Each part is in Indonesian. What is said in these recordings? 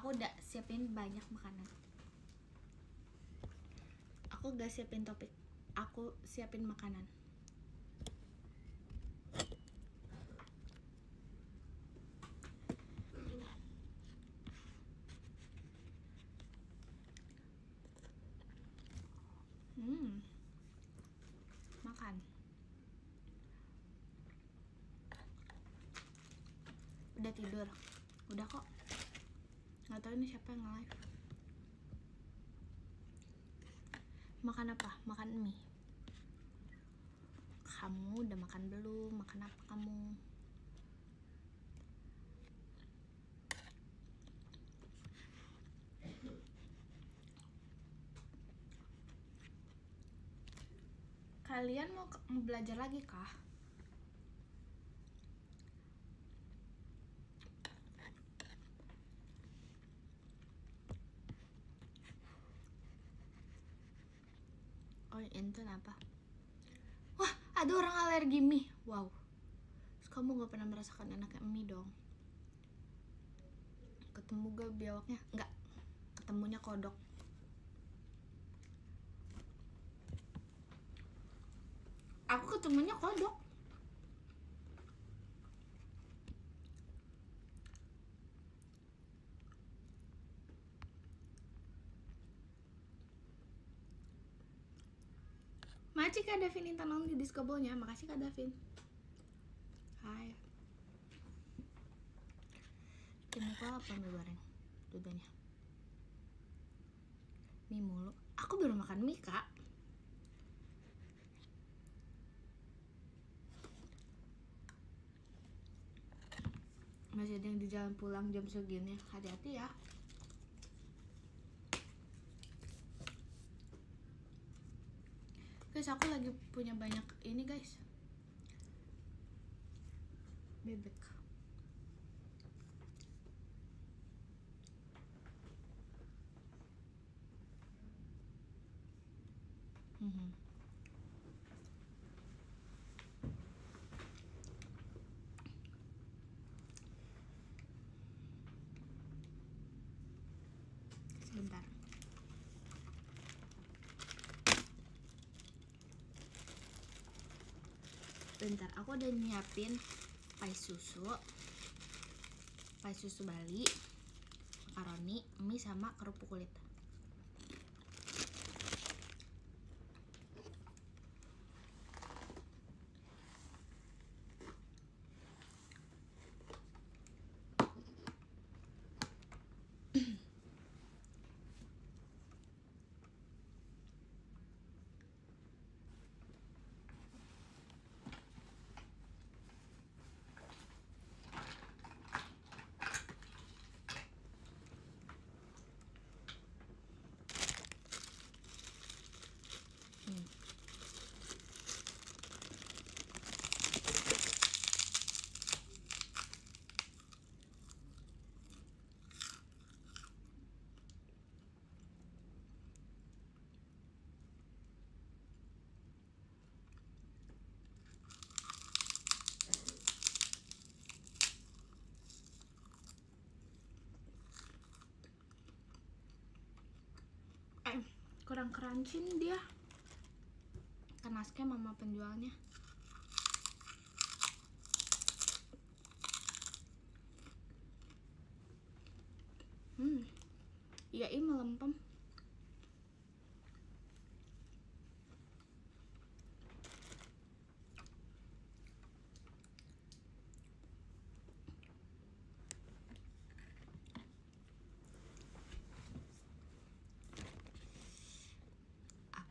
aku udah siapin banyak makanan. Aku gak siapin topik, aku siapin makanan. Makan. Udah tidur, udah kok. Nggak tahu ini siapa yang nge-live. Makan apa? Makan mie. Kamu udah makan belum? Makan apa kamu? Kalian mau belajar lagi kah? Oh, itu apa? Wah, ada orang alergi mie. Wow. Terus kamu gak pernah merasakan enaknya mie dong? Ketemu gak biawaknya? Enggak. Ketemunya kodok. Aku ketemunya kodok. Makasih Kak Davin Intan di Discobolnya. Makasih Kak Davin. Hai. Bikin muka apa mie goreng? Dudanya mie mulu. Aku baru makan mie Kak. Masih ada yang di jalan pulang jam segini. Hati-hati ya. Guys, aku lagi punya banyak ini guys. Bebek. Sebentar. Bentar, aku udah nyiapin pai susu Bali, makaroni, mie sama kerupuk kulit. Kurang crunchy nih dia. Kenasnya mama penjualnya. Iya, ini melempem.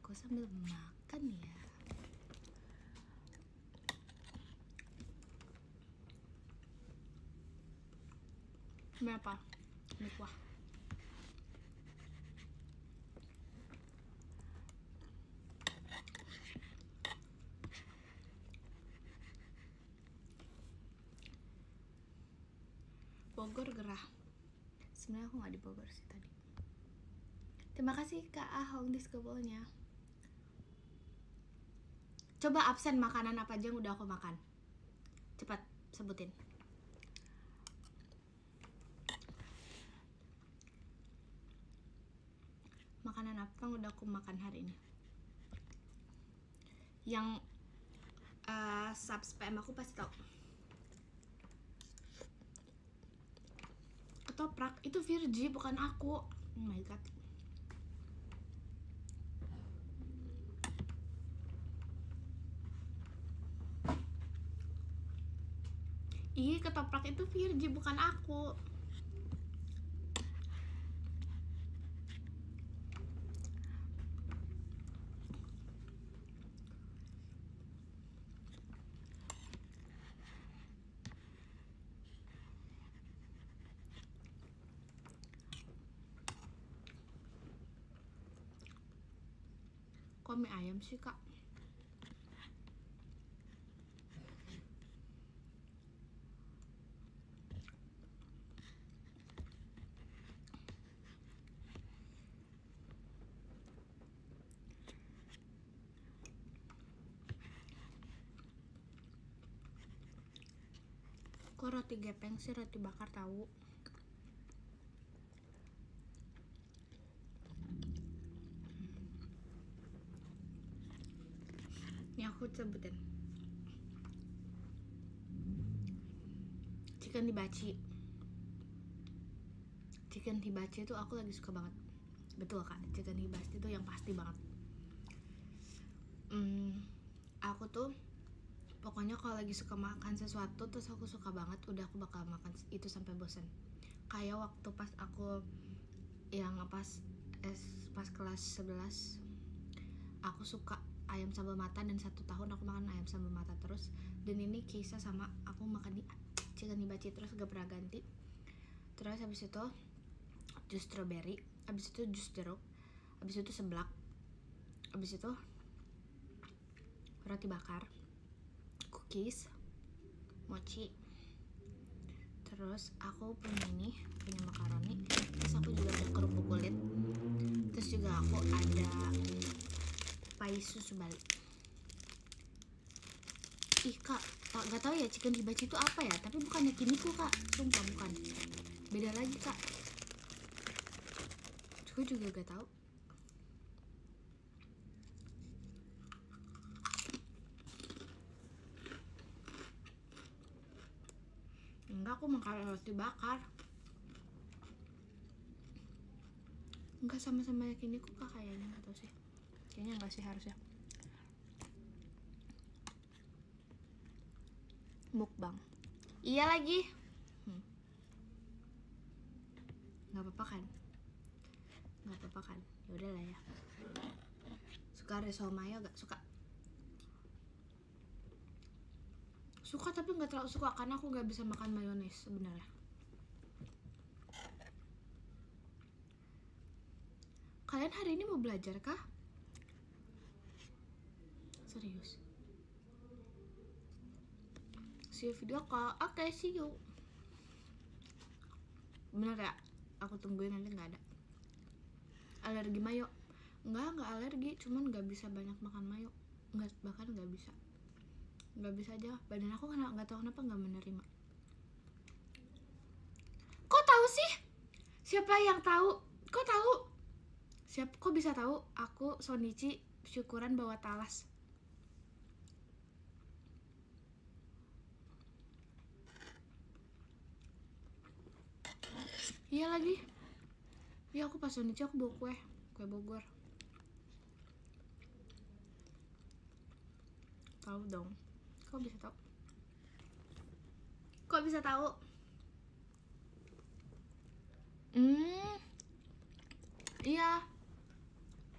Aku sambil makan ya. Ini apa? Ini kuah. Bogor gerah. Sebenarnya aku nggak di Bogor sih tadi. Terima kasih Kak Ahong Discobolnya. Coba absen makanan apa aja yang udah aku makan. Cepat sebutin. Makanan apa yang udah aku makan hari ini? Yang subspam aku pasti tahu. Ketoprak itu Virgi, bukan aku. Oh my god. Ih, ketoprak itu Virgi, bukan aku. Kok mie ayam sih, Kak? Kok roti gepeng sih, roti bakar tahu. Ini aku sebutin. Chicken hibachi. Chicken hibachi itu aku lagi suka banget. Betul Kak, chicken hibachi itu yang pasti banget. Aku tuh pokoknya kalau lagi suka makan sesuatu terus aku suka banget, udah aku bakal makan itu sampai bosan. Kayak waktu pas aku yang pas kelas 11, aku suka ayam sambal mata dan 1 tahun aku makan ayam sambal mata terus. Dan ini kisah sama aku makan di chicken hibachi terus gak pernah ganti. Terus habis itu jus strawberry, habis itu jus jeruk, habis itu seblak, habis itu roti bakar, cookies, mochi. Terus aku punya makaroni, terus aku juga ada kerupuk kulit, terus juga aku ada pai susu Bali. Ih Kak, gak tau ya chicken hibachi itu apa ya, tapi bukan yakiniku Kak, sumpah bukan, beda lagi Kak. Aku juga gak tahu. Enggak, aku makan roti bakar. Enggak sama-sama yakiniku Kak kayaknya, atau sih? Kayaknya enggak sih, harusnya. Mukbang. Iya lagi. Nggak apa-apa kan? Nggak apa-apa kan? Ya udahlah ya. Suka risol mayo gak? Suka tapi nggak terlalu suka karena aku nggak bisa makan mayones sebenarnya. Kalian hari ini mau belajar kah? Serius? See you video call. Oke, see you. Bener ya? Aku tungguin nanti nggak ada. Alergi mayo? Nggak alergi, cuman nggak bisa banyak makan mayo. Bahkan nggak bisa aja. Badan aku nggak tahu kenapa nggak menerima. Kok tahu sih? Siapa yang tahu? Kok tahu? Kok bisa tahu? Aku Sonichi syukuran bawa talas. Iya lagi. Iya aku pas Sonichi aku bawa kue Bogor. Tahu dong. Kok bisa tahu? Iya.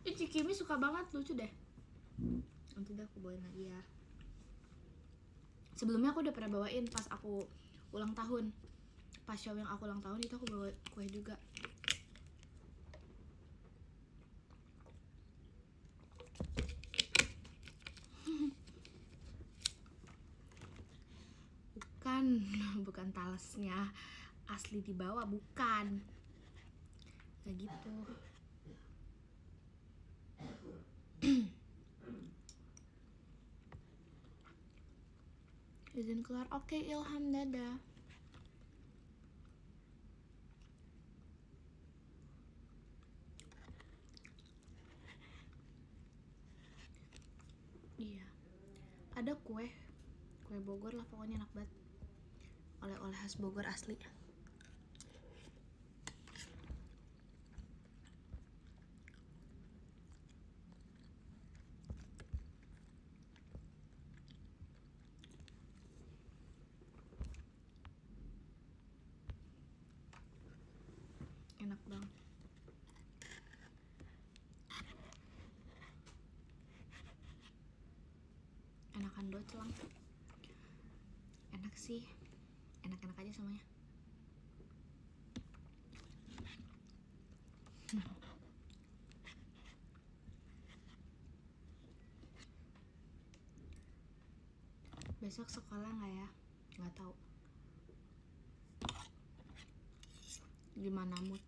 Cikimi suka banget, lucu deh. Nanti dah aku bawain lagi ya. Sebelumnya aku udah pernah bawain pas aku ulang tahun. Pas show yang aku ulang tahun itu aku bawa kue juga. Bukan talasnya asli dibawa, bukan. Kayak gitu. Izin keluar. Oke, Ilham, dadah. ada kue Bogor lah pokoknya, enak banget. Oleh-oleh khas Bogor asli. Enak banget. Enakan docelang. Enak sih. Enak-enak aja semuanya. Besok sekolah nggak ya? Nggak tahu. Gimana mood?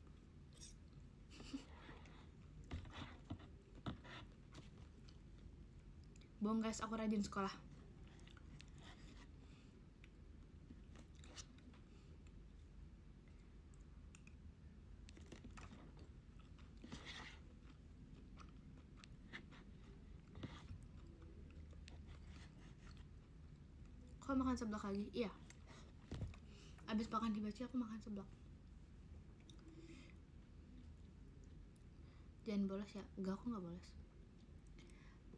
Bohong guys, aku rajin sekolah. Kok makan seblak lagi? Iya. Abis makan hibachi aku makan seblak. Jangan bolos ya. Enggak, aku nggak bolos.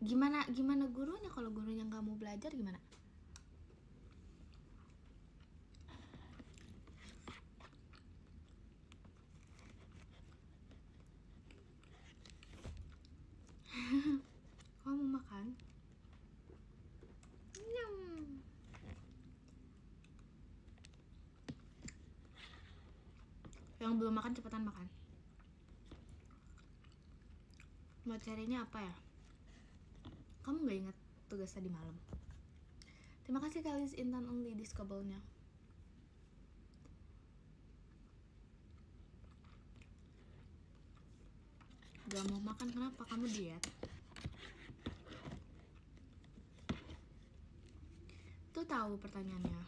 Gimana gurunya? Kalau gurunya nggak mau belajar gimana? Kamu mau makan? Nyam. Yang belum makan cepetan makan. Materinya apa ya? Kamu nggak ingat tugas tadi malam? Terima kasih Kalis Intan Only Discovernya. Gak mau makan kenapa? Kamu diet? Tuh tahu pertanyaannya.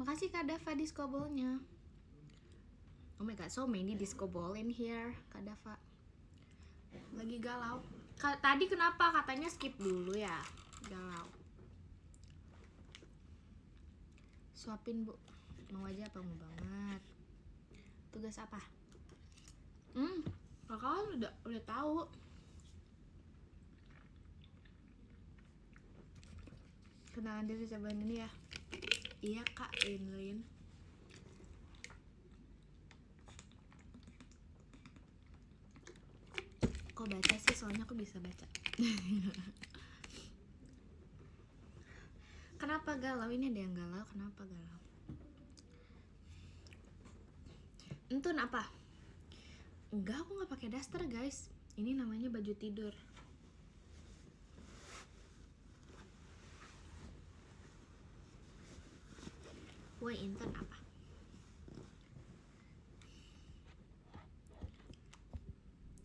Makasih Kak Dava disco ball-nya. Oh my god, so many disco ball in here, Kak Dava. Lagi galau. Tadi kenapa katanya skip dulu ya? Galau. Suapin Bu. Mau aja apa mau banget? Tugas apa? Kakak udah tahu. Kenalan diri cobain ini ya. Iya Kak Lin. Kok baca sih? Soalnya aku bisa baca. Kenapa galau? Ini ada yang galau. Kenapa galau? Entun apa? Enggak, aku nggak pakai daster guys. Ini namanya baju tidur. Woi Intan apa?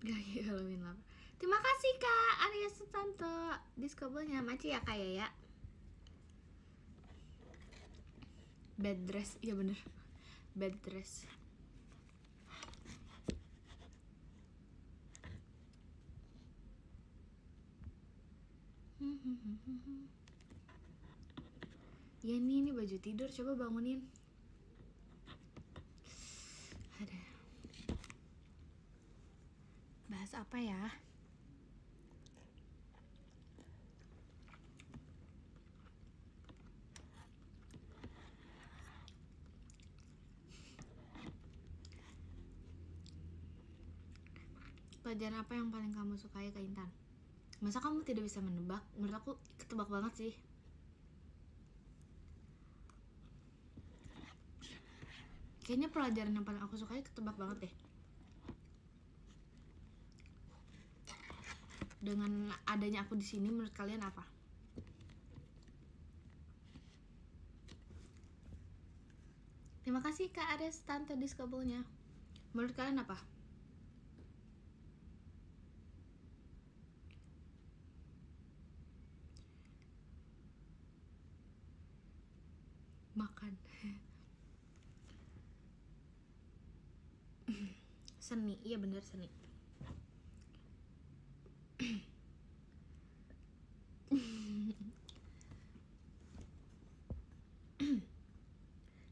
Gak Halloween lapar. Terima kasih Kak Arya Sutanto diskobelnya. Maci ya Kak ya. Bed dress, iya bener. Bed dress. Ya ini baju tidur, coba bangunin. Ada. Bahas apa ya? Pelajaran apa yang paling kamu sukai Kak Intan? Masa kamu tidak bisa menebak? Menurut aku ketebak banget sih. Kayaknya pelajaran yang paling aku sukai ketebak banget deh. Dengan adanya aku di sini, menurut kalian apa? Terima kasih Kak Ares Tante diskobelnya. Menurut kalian apa? Makan. Seni, iya bener seni.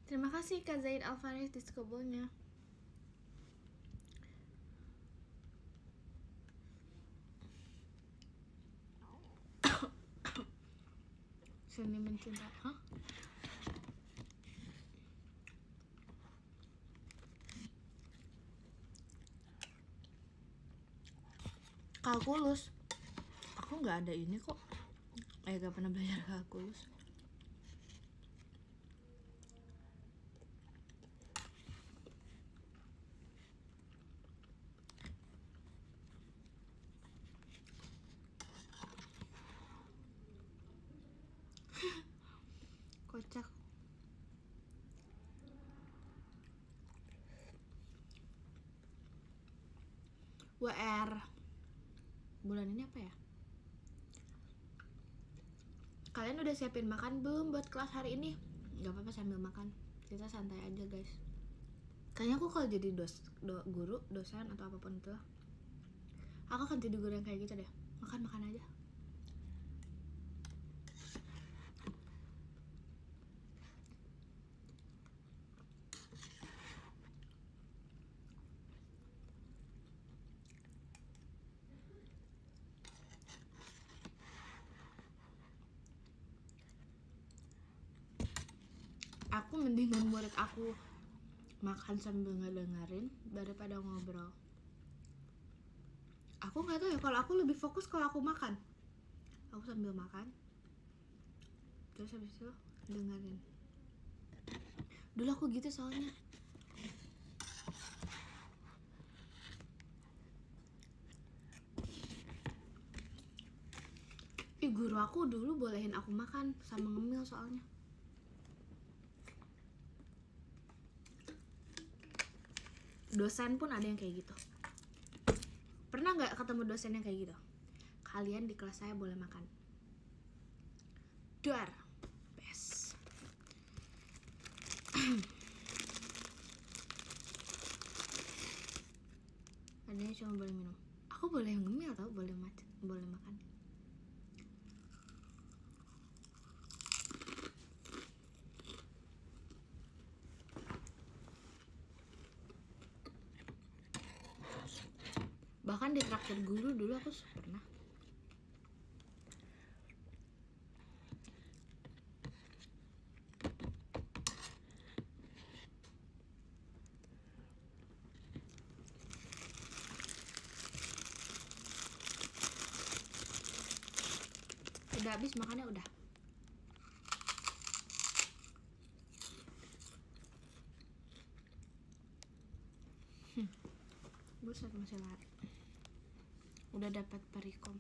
Terima kasih Kak Zaid Alvarez diskobolnya. Sentimen cinta, hah? Kalkulus, aku nggak ada ini kok. Gak pernah belajar kalkulus. Kocak. WR bulan ini apa ya? Kalian udah siapin makan belum buat kelas hari ini? Gak apa-apa sambil makan, kita santai aja guys. Kayaknya aku kalau jadi guru, dosen atau apapun itu, aku akan jadi guru yang kayak gitu deh. Makan aja. Aku mendingan murid aku makan sambil ngedengerin daripada ngobrol. Aku nggak tahu ya, kalau aku lebih fokus kalau aku makan. Aku sambil makan, terus habis itu dengerin. Dulu aku gitu soalnya. Guru aku dulu bolehin aku makan sama ngemil soalnya. Dosen pun ada yang kayak gitu. Pernah nggak ketemu dosen yang kayak gitu? Kalian di kelas saya boleh makan. Dar, best. Adanya cuma boleh minum. Aku boleh ngemil tau, boleh makan. Bahkan di traktir guru dulu aku pernah. Udah habis makannya udah. Buset masih lari. Udah dapat perikom.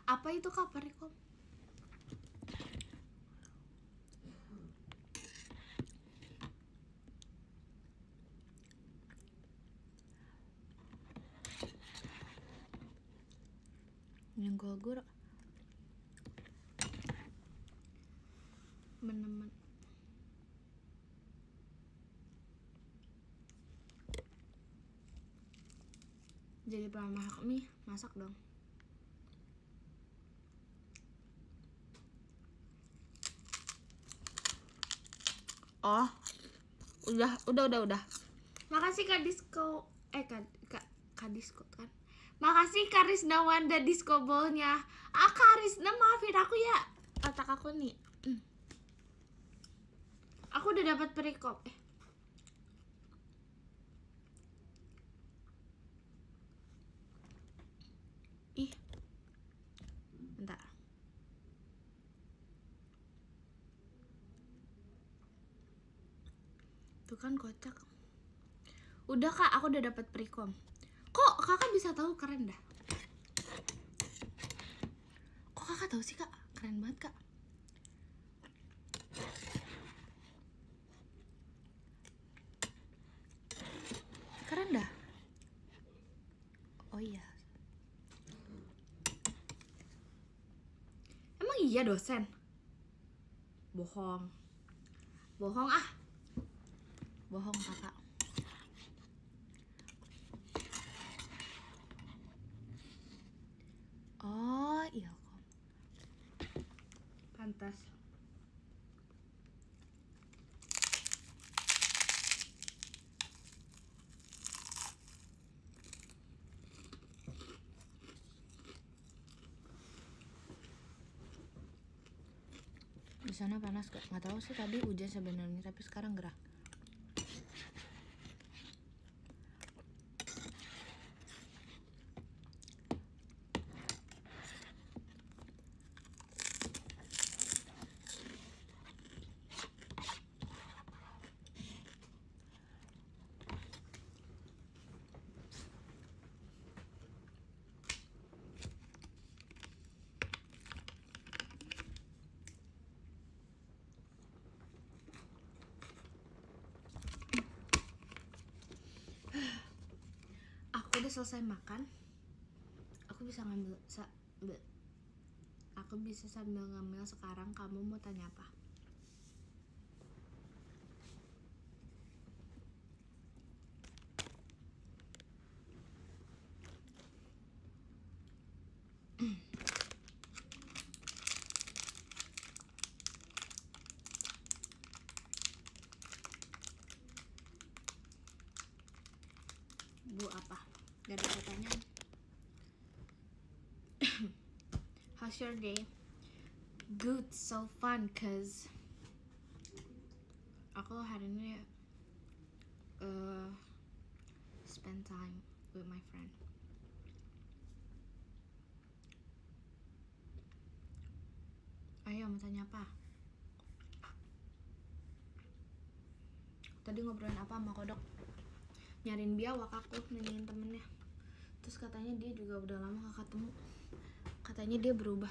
Apa itu Kak perikom? Yang guru menemen. Jadi masak mie, masak dong. Oh, udah. Makasih Kak Disko, Kak Disko kan. Makasih Kak Risnawanda Disko bolnya. Kak Risna maafin aku ya, otak aku nih. Aku udah dapat perikop. Bentar. Tuh kan kocak. Udah Kak, aku udah dapat perikom. Kok Kakak bisa tahu? Keren dah. Kok Kakak tahu sih Kak? Keren banget Kak. Keren dah. Oh iya. Emang iya dosen? Bohong ah. Bohong Kakak. Oh iya kok. Pantas. sana panas gak? Nggak tahu sih, tadi hujan sebenarnya tapi sekarang gerah. Aku udah selesai makan. Aku bisa sambil ngambil sekarang. Kamu mau tanya apa? Bu apa? Gak ada pertanyaan. How's your day? Good, so fun, cause aku hari ini spend time with my friend. Ayo, mau tanya apa? Tadi ngobrolin apa sama Kodok? Nyariin biawak, aku nanyain temennya. Terus katanya dia juga udah lama gak ketemu. Katanya dia berubah.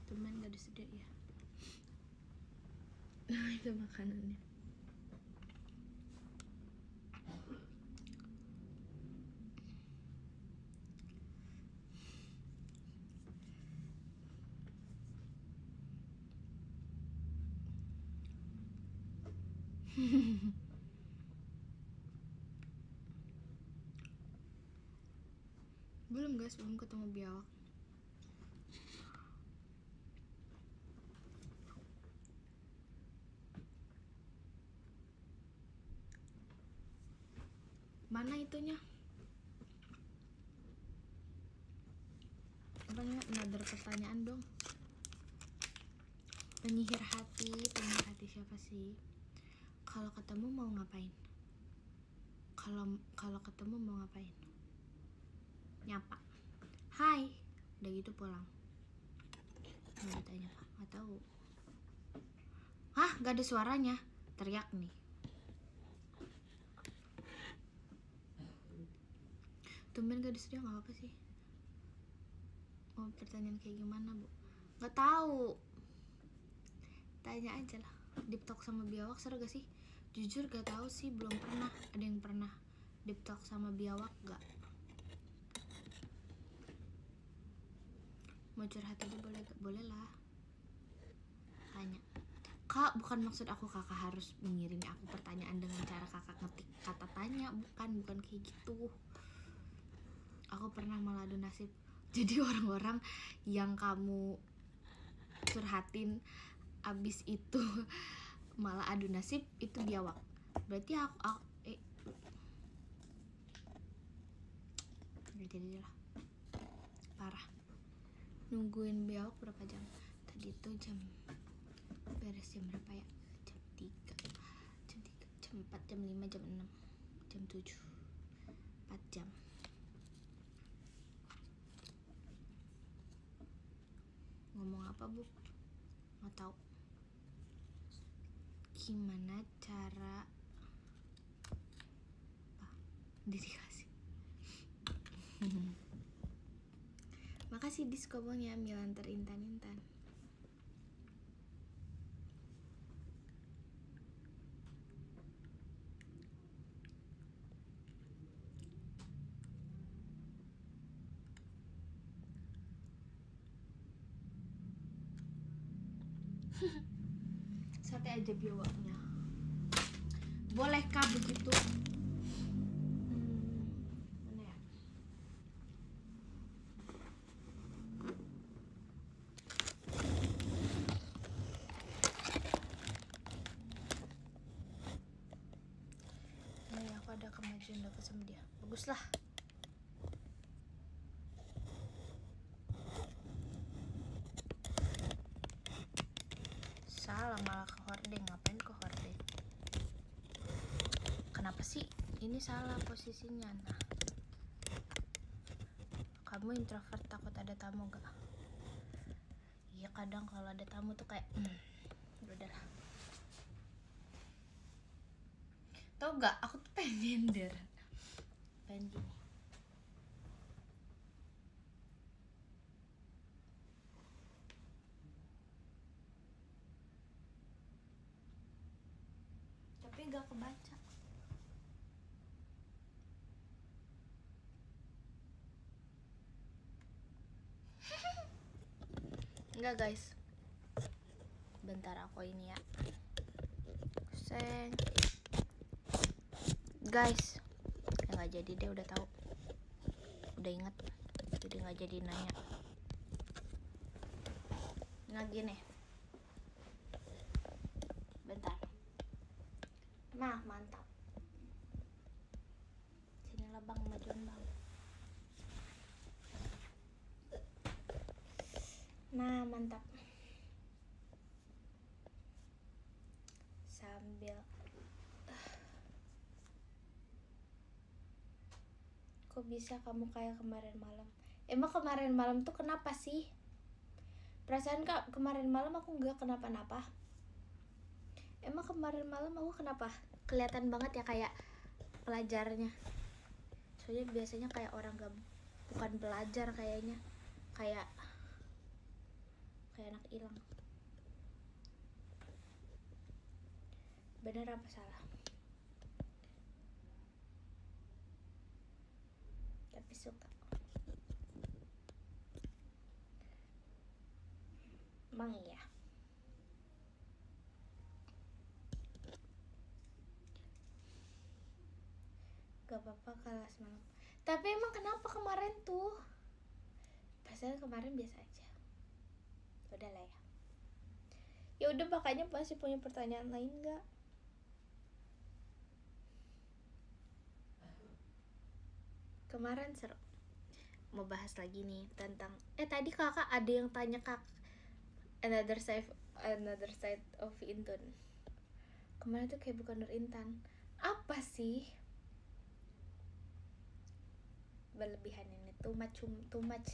Temen gak disediain ya. Nah, itu makanannya. Belum guys, belum ketemu biawak. Mana itunya? Apanya? Another pertanyaan dong. Penyihir hati siapa sih? Kalau ketemu mau ngapain? Kalau ketemu mau ngapain? Nyapa. Hai. Udah gitu pulang. Nggak ditanya apa? Nggak tahu. Hah? Gak ada suaranya. Teriak nih. Tumben gak disedia, nggak apa sih. Mau pertanyaan kayak gimana, Bu? Nggak tahu. Tanya aja lah. Deep talk sama biawak seru gak sih? Jujur gak tahu sih, belum pernah. Ada yang pernah deep talk sama biawak gak? Mau curhat aja boleh gak? Boleh lah. Tanya. Kak, bukan maksud aku kakak harus mengirimi aku pertanyaan dengan cara kakak ngetik kata tanya. Bukan kayak gitu. Aku pernah meladu nasib. Jadi orang-orang yang kamu curhatin abis itu malah adu nasib, itu biawak. Berarti aku jadi lah. Parah. Nungguin biawak berapa jam? Tadi tuh beres jam berapa ya? Jam 3, jam 4, jam 5, jam 6, jam 7, 4 jam. Ngomong apa, Bu? Nggak tahu. Gimana cara dikasih? Makasih diskobonya Milan terintan-intan. Sate aja biawaknya. Bolehkah begitu? Mana ya? Aku ada deket sama dia. Bagus lah. Salah malah ke hording. Ngapain ke hording? Kenapa sih ini salah posisinya? Nah, kamu introvert takut ada tamu gak? Iya, kadang kalau ada tamu tuh kayak udahlah. Tau gak, aku tuh pengen nyender, pengen gini. Tapi gak kebaca. Enggak guys, bentar aku ini ya. Seng. Guys, nggak jadi deh, udah tahu, udah inget, jadi nggak jadi nanya. Nah gini, bentar. Nah mantap. Sinilah bang, majuan bang. Nah mantap. Sambil kok bisa kamu kayak kemarin malam? Emang kemarin malam tuh kenapa sih? Perasaan kak kemarin malam aku nggak kenapa-napa. Emang kemarin malam aku kenapa? Kelihatan banget ya kayak pelajarnya. Soalnya biasanya kayak orang gak, bukan belajar kayaknya, kayak anak hilang. Bener apa salah? Tapi suka. Emang iya. Gak apa-apa kalah semalam. Tapi emang kenapa kemarin tuh? Padahal kemarin biasa aja. Udah lah ya. Ya udah, makanya masih punya pertanyaan lain nggak? Kemarin seru. Mau bahas lagi nih tentang tadi kakak ada yang tanya kak another side of Intun. Kemarin tuh kayak bukan Nur Intan. Apa sih? Berlebihan ini, too much.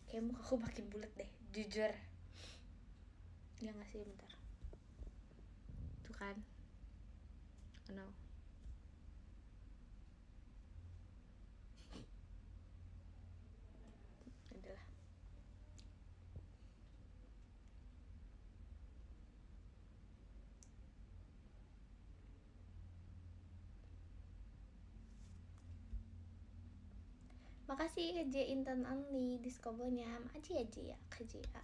Kayak muka aku makin bulat deh, jujur. Ya nggak sih, bentar. Tuh kan. Oh no. Adalah. Makasih KJ Intan Only diskobonya. Makasih ya KJ ya.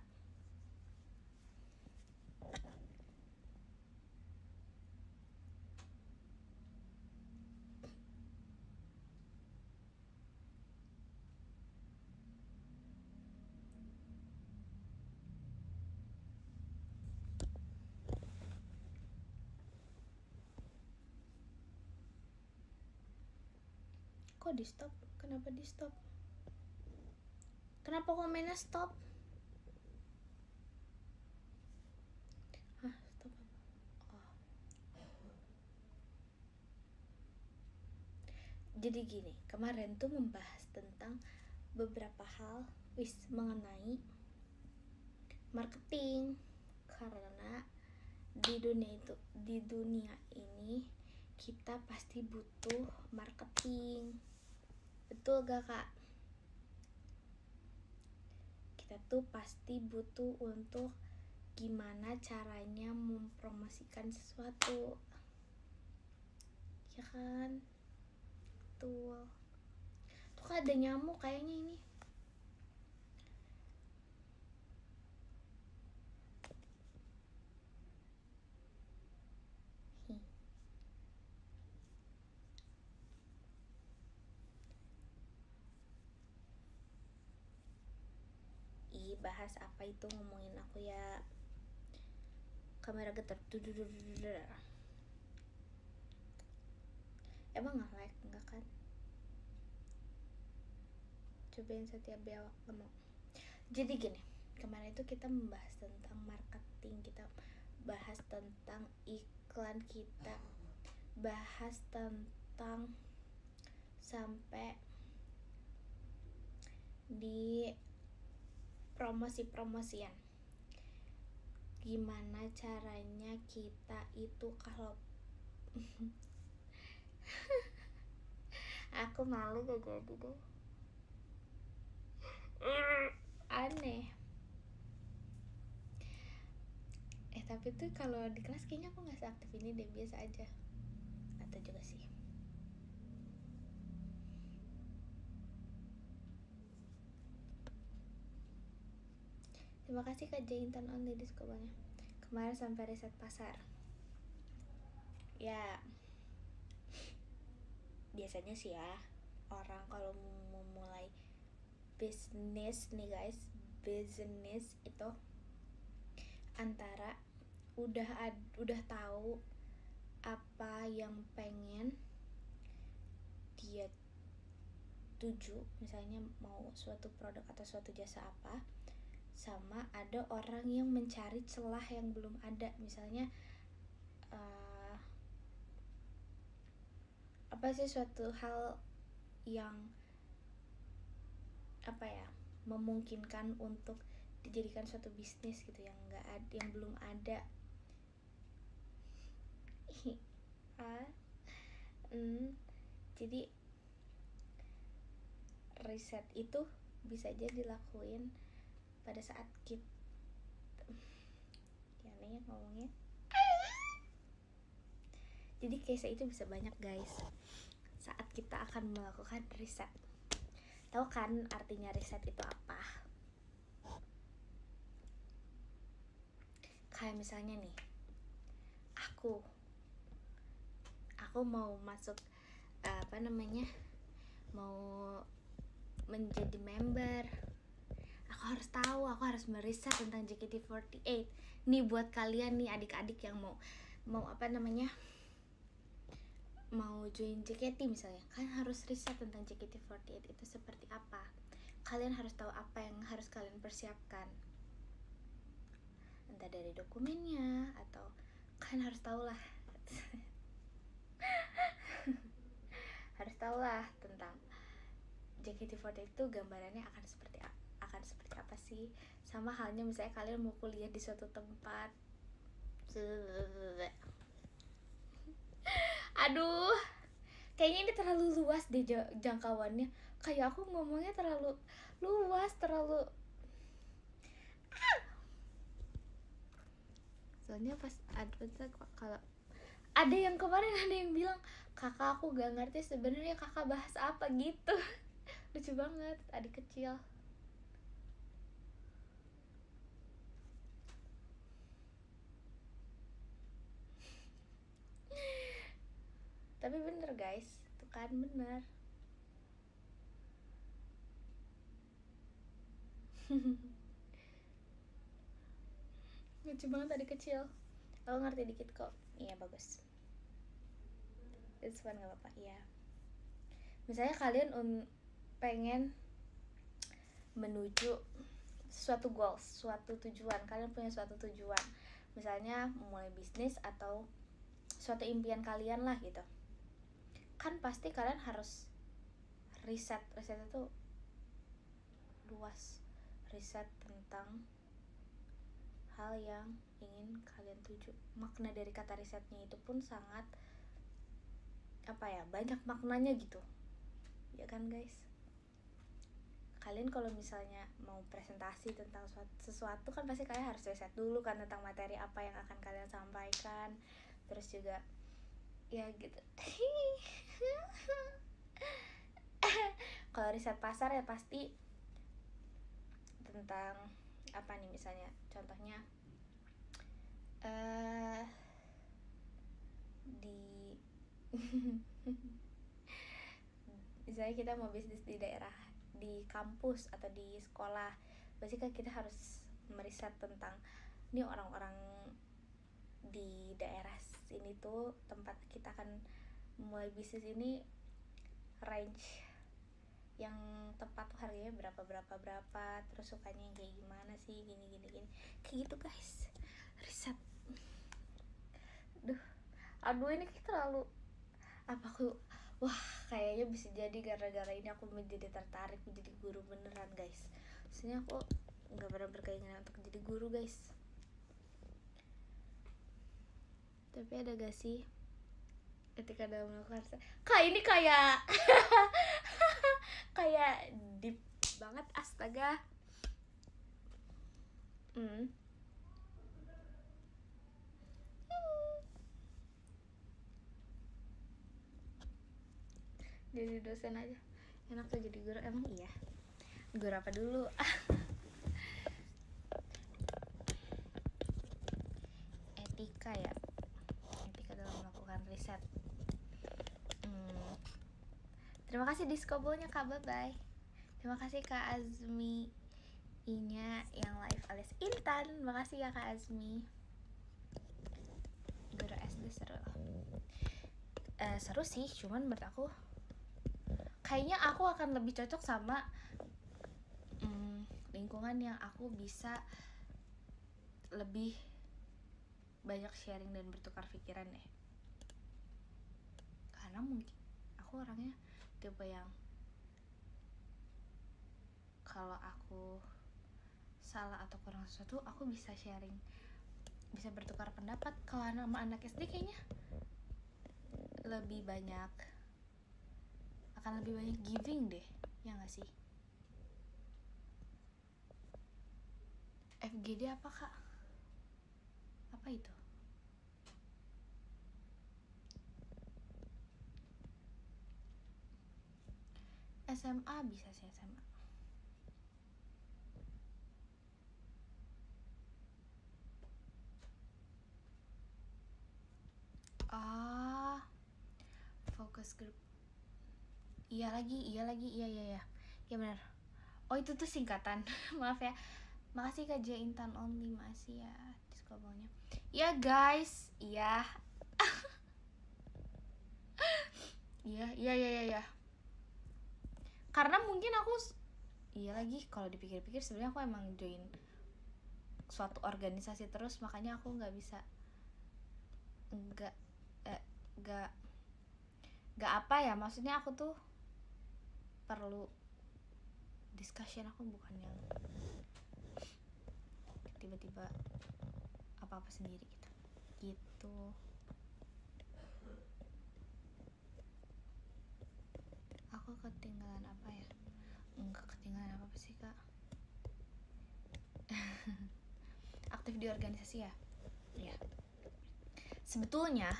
Kok di stop? Kenapa di stop? Kenapa komennya stop? Hah, stop apa? Oh. Jadi gini, kemarin tuh membahas tentang beberapa hal mengenai marketing, karena di dunia ini kita pasti butuh marketing. Betul gak kak? Kita tuh pasti butuh untuk gimana caranya mempromosikan sesuatu, ya kan? Tuh kan ada nyamuk kayaknya ini. Bahas apa itu, ngomongin aku ya. Kamera getar. Emang nge-lag? Enggak kan? Cobain setiap biawak, gak mau. Jadi gini, kemarin itu kita membahas tentang marketing, kita bahas tentang iklan kita, bahas tentang sampai di promosi-promosian. Gimana caranya kita itu kalau aku malu gak jadi deh. Aneh. Tapi tuh kalau di kelas kayaknya aku nggak seaktif ini deh, biasa aja. Atau juga sih. Terima kasih Kak Jaintan on ladies kobannya. Kemarin sampai riset pasar. Ya, biasanya sih ya, orang kalau mau mulai bisnis nih guys, bisnis itu antara udah tahu apa yang pengen dia tuju, misalnya mau suatu produk atau suatu jasa apa, sama ada orang yang mencari celah yang belum ada, misalnya apa sih suatu hal yang apa ya, memungkinkan untuk dijadikan suatu bisnis gitu, yang nggak ada, yang belum ada. Jadi riset itu bisa aja dilakuin pada saat kita ya ngomongnya. Jadi case itu bisa banyak guys saat kita akan melakukan riset. Tahu kan artinya riset itu apa? Kayak misalnya nih, aku mau masuk mau menjadi member, aku harus tahu, aku harus meriset tentang JKT48. Nih buat kalian nih adik-adik yang mau mau join JKT misalnya, kalian harus riset tentang JKT48 itu seperti apa. Kalian harus tahu apa yang harus kalian persiapkan, entah dari dokumennya atau kalian harus tahu lah harus tahu lah tentang JKT48 itu gambarannya akan seperti apa sih. Sama halnya misalnya kalian mau kuliah di suatu tempat, aduh kayaknya ini terlalu luas deh jangkauannya, kayak aku ngomongnya terlalu luas, soalnya pas advance kalau ada yang kemarin ada yang bilang, kakak aku gak ngerti sebenarnya kakak bahas apa gitu. Lucu banget, adik kecil. Tapi bener guys, itu kan bener. Lucu banget adik kecil. Aku ngerti dikit kok. Iya bagus. It's fun, gak apa-apa. Iya. Misalnya kalian pengen menuju suatu goals, suatu tujuan. Kalian punya suatu tujuan, misalnya mulai bisnis atau suatu impian kalian lah gitu. Kan pasti kalian harus riset itu luas. Riset tentang hal yang ingin kalian tuju. Makna dari kata risetnya itu pun sangat banyak maknanya gitu. Ya kan guys? Kalian kalau misalnya mau presentasi tentang sesuatu kan pasti kalian harus riset dulu kan tentang materi apa yang akan kalian sampaikan. Terus juga ya gitu. Kalau riset pasar ya pasti tentang apa nih, misalnya contohnya misalnya kita mau bisnis di daerah, di kampus atau di sekolah, pasti kan kita harus meriset tentang ini orang-orang di daerah sini tuh tempat kita akan mulai bisnis ini range yang tepat tuh harganya berapa, terus sukanya yang kayak gimana sih, gini kayak gitu guys, riset. Aduh ini terlalu apa aku, wah kayaknya bisa jadi gara-gara ini aku menjadi tertarik menjadi guru beneran guys. Maksudnya aku nggak pernah berkeinginan untuk jadi guru guys, tapi ada gak sih ketika dalam melakukan kak ini kayak kayak deep banget, astaga. Jadi dosen aja enak tuh, jadi guru emang iya. Guru apa dulu? Etika ya, etika dalam melakukan riset. Terima kasih diskobelnya kak, bye bye. Terima kasih kak Azmi nya yang live alias Intan. Terima kasih ya kak Azmi. Guru SD seru. Seru sih, cuman menurut aku kayaknya aku akan lebih cocok sama lingkungan yang aku bisa lebih banyak sharing dan bertukar pikiran deh. Karena mungkin aku orangnya tipe yang kalau aku salah atau kurang sesuatu aku bisa sharing, bisa bertukar pendapat. Kalau sama anak SD kayaknya lebih banyak, akan lebih banyak giving deh, ya nggak sih? FGD apa kak? Apa itu? SMA bisa sih, SMA. Focus group. Iya benar. Oh itu tuh singkatan. Maaf ya. Makasih Kak J Intan Only, makasih ya diskobolnya. Ya guys, iya. Iya. Karena mungkin aku kalau dipikir-pikir sebenarnya aku emang join suatu organisasi terus, makanya aku nggak bisa nggak apa ya, maksudnya aku tuh perlu discussion, aku bukan yang tiba-tiba apa-apa sendiri gitu. Aku ketinggalan apa ya? Enggak ketinggalan apa sih kak. Aktif di organisasi ya? Iya. Sebetulnya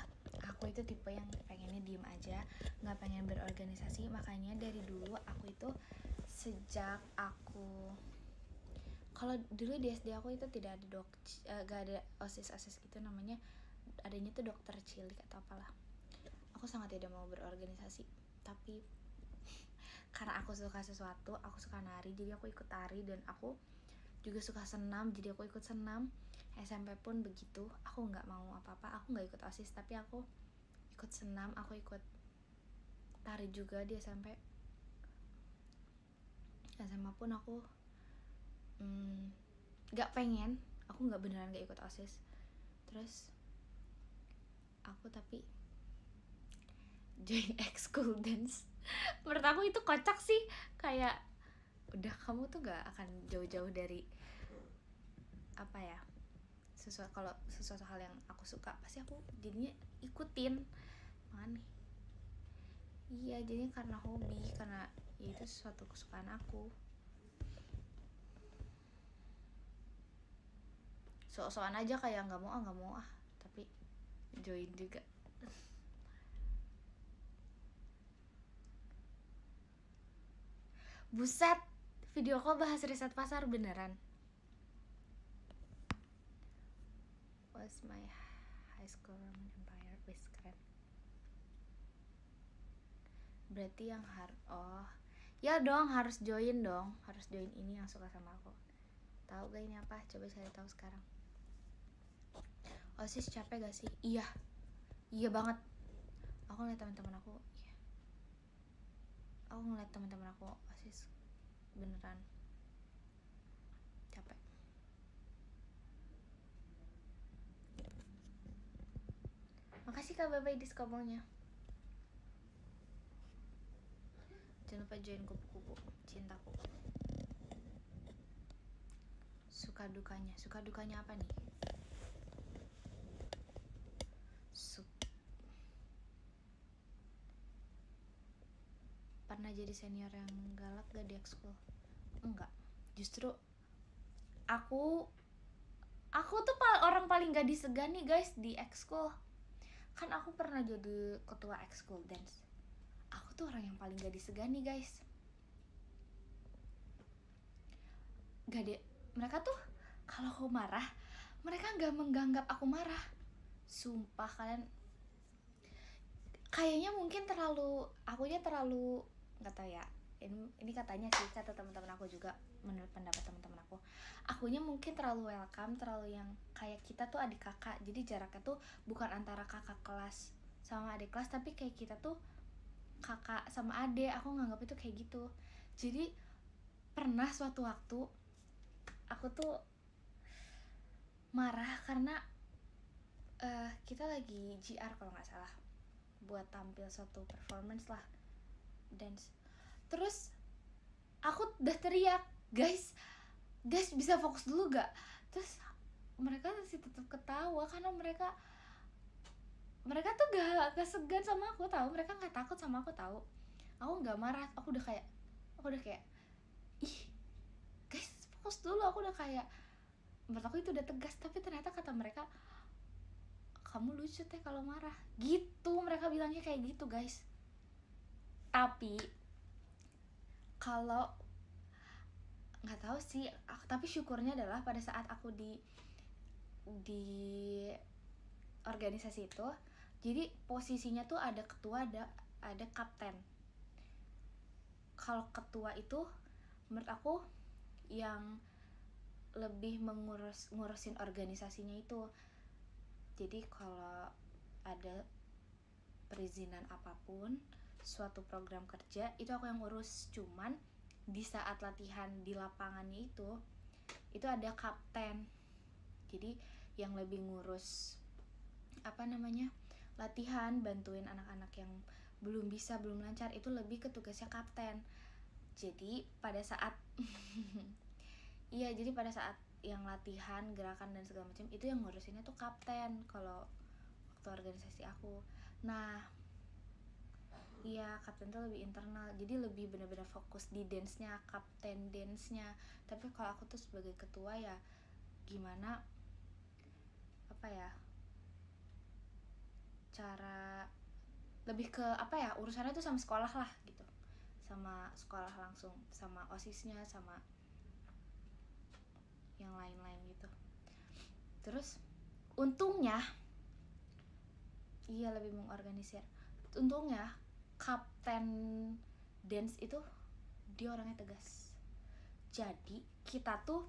aku itu tipe yang pengennya diem aja, nggak pengen berorganisasi. Makanya dari dulu aku itu sejak aku, kalau dulu di SD aku itu tidak ada gak ada osis gitu namanya, adanya tuh dokter cilik atau apalah. Aku sangat tidak mau berorganisasi, tapi karena aku suka sesuatu, aku suka nari, jadi aku ikut tari, dan aku juga suka senam, jadi aku ikut senam. SMP pun begitu, aku nggak mau apa-apa, aku nggak ikut OSIS, tapi aku ikut senam, aku ikut tari juga di SMP. SMA pun aku nggak pengen, aku nggak beneran nggak ikut OSIS. Terus aku tapi join ekskul dance. Menurut aku itu kocak sih, kayak udah kamu tuh nggak akan jauh-jauh dari apa ya, kalau sesuatu hal yang aku suka pasti aku jadinya ikutin. Makanya iya, jadinya karena hobi, karena ya itu sesuatu kesukaan aku. Sok-sokan aja kayak nggak mau tapi join juga. Buset, video call bahas riset pasar beneran. Was my high school Roman Empire, wis keren. Berarti yang ya dong, harus join ini yang suka sama aku. Tahu gak ini apa? Coba cari tahu sekarang. OSIS capek gak sih? Iya banget. aku ngeliat teman-teman aku, aku ngeliat teman-teman aku OSIS beneran capek. Makasih Kak Babai diskomonya. Jangan lupa join kupu-kupu cintaku. Suka dukanya apa nih? Pernah jadi senior yang galak gak di ekskul? Enggak, justru aku tuh orang paling gak disegani guys di ekskul. Kan aku pernah jadi ketua ekskul dance. Aku tuh orang yang paling gak disegani guys. Gak deh, mereka tuh kalau aku marah, mereka gak menganggap aku marah. Sumpah kalian, kayaknya mungkin akunya terlalu nggak tahu ya. Ini katanya sih, kata teman-teman aku juga, menurut pendapat teman-teman akunya mungkin terlalu welcome, terlalu yang kayak kita tuh adik kakak. Jadi jaraknya tuh bukan antara kakak kelas sama adik kelas, tapi kayak kita tuh kakak sama adik. Aku nganggap itu kayak gitu. Jadi pernah suatu waktu aku tuh marah karena kita lagi GR kalau nggak salah, buat tampil suatu performance lah, dance. Terus aku udah teriak, guys bisa fokus dulu gak? Terus mereka masih tetap ketawa karena mereka tuh gak segan sama aku, tahu. Mereka nggak takut sama aku, tahu. Aku nggak marah, aku udah kayak ih guys fokus dulu. Aku udah kayak, menurut aku itu udah tegas, tapi ternyata kata mereka, kamu lucu teh kalau marah gitu. Mereka bilangnya kayak gitu guys. Tapi kalau nggak tahu sih, tapi syukurnya adalah pada saat aku di organisasi itu, jadi posisinya tuh ada ketua, ada kapten. Kalau ketua itu menurut aku yang lebih ngurusin organisasinya itu. Jadi kalau ada perizinan apapun, suatu program kerja, itu aku yang ngurus. Cuman di saat latihan di lapangannya itu ada kapten. Jadi yang lebih ngurus latihan, bantuin anak-anak yang belum lancar, itu lebih ke tugasnya kapten. Jadi pada saat jadi pada saat yang latihan, gerakan dan segala macam, itu yang ngurusinnya tuh kapten kalau waktu organisasi aku. Nah, kapten tuh lebih internal, jadi lebih benar-benar fokus di dance-nya, kapten dance-nya. Tapi kalau aku tuh sebagai ketua ya gimana cara lebih ke urusannya tuh sama sekolah lah gitu, sama sekolah langsung, sama OSIS-nya, sama yang lain-lain gitu. Terus untungnya lebih mengorganisir. Untungnya kapten dance itu dia orangnya tegas. Jadi kita tuh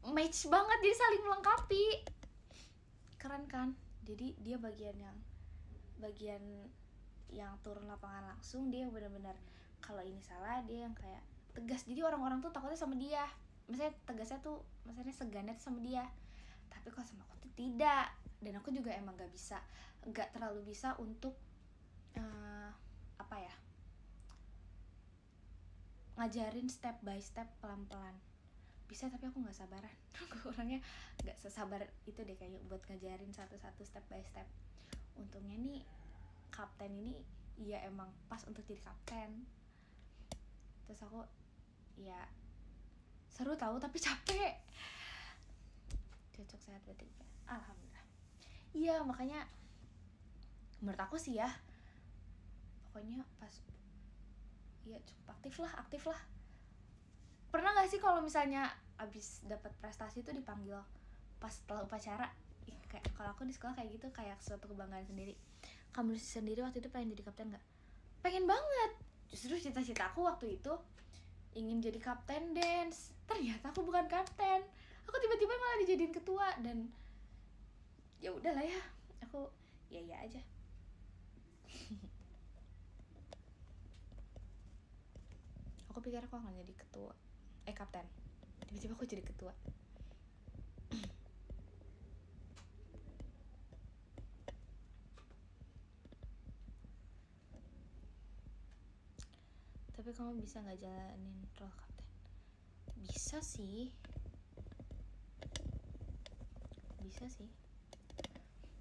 match banget, jadi saling melengkapi. Keren kan? Jadi dia bagian yang turun lapangan langsung, dia yang benar-benar kalau ini salah dia yang kayak tegas. Jadi orang-orang tuh takutnya sama dia, maksudnya tegasnya tuh, maksudnya segannya tuh sama dia. Tapi kalau sama aku tuh tidak. Dan aku juga emang gak terlalu bisa untuk ngajarin step by step, pelan-pelan. Bisa, tapi aku gak sabaran. Aku orangnya gak sesabar itu deh kayaknya buat ngajarin satu-satu, step by step. Untungnya nih kapten ini emang pas untuk jadi kapten. Terus aku seru tahu, tapi capek. Cocok, sehat, batik, alhamdulillah. Makanya menurut aku sih ya, pokoknya pas cukup aktif lah. Pernah gak sih kalau misalnya abis dapat prestasi tuh dipanggil pas setelah upacara? Kayak kalau aku di sekolah kayak gitu, kayak suatu kebanggaan sendiri. Kamu sendiri waktu itu pengen jadi kapten gak? Pengen banget. Justru cita-cita aku waktu itu ingin jadi kapten dance. Ternyata aku bukan kapten. Aku tiba-tiba malah dijadiin ketua, dan ya udahlah ya. Aku ya aja. Aku pikir aku akan jadi kapten, tiba-tiba aku jadi ketua. Tapi kamu bisa nggak jalanin role kapten? Bisa sih.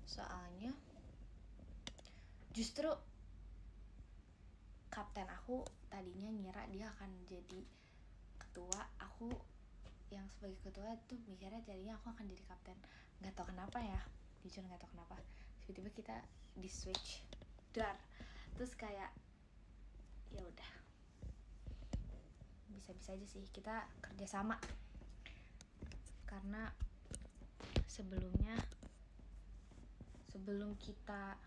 Soalnya justru kapten aku tadinya ngira dia akan jadi ketua. Aku yang sebagai ketua tuh mikirnya jadinya aku akan jadi kapten. Nggak tahu kenapa ya, jujur nggak tahu kenapa. Tiba-tiba kita di switch, terus kayak ya udah, bisa-bisa aja sih kita kerja sama. Karena sebelum kita,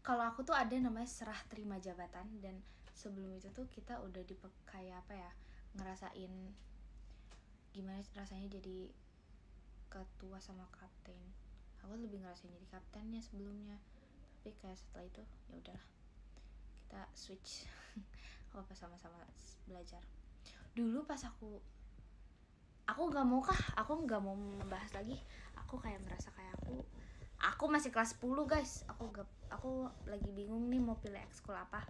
kalau aku tuh ada namanya serah terima jabatan, dan sebelum itu tuh kita udah kayak apa ya, ngerasain gimana rasanya jadi ketua sama kapten. Aku lebih ngerasain jadi kaptennya sebelumnya, tapi kayak setelah itu ya udahlah, kita switch. Apa sama-sama belajar. Dulu pas aku nggak mau membahas lagi. Aku kayak merasa kayak aku masih kelas 10 guys. Aku lagi bingung nih mau pilih ekskul apa.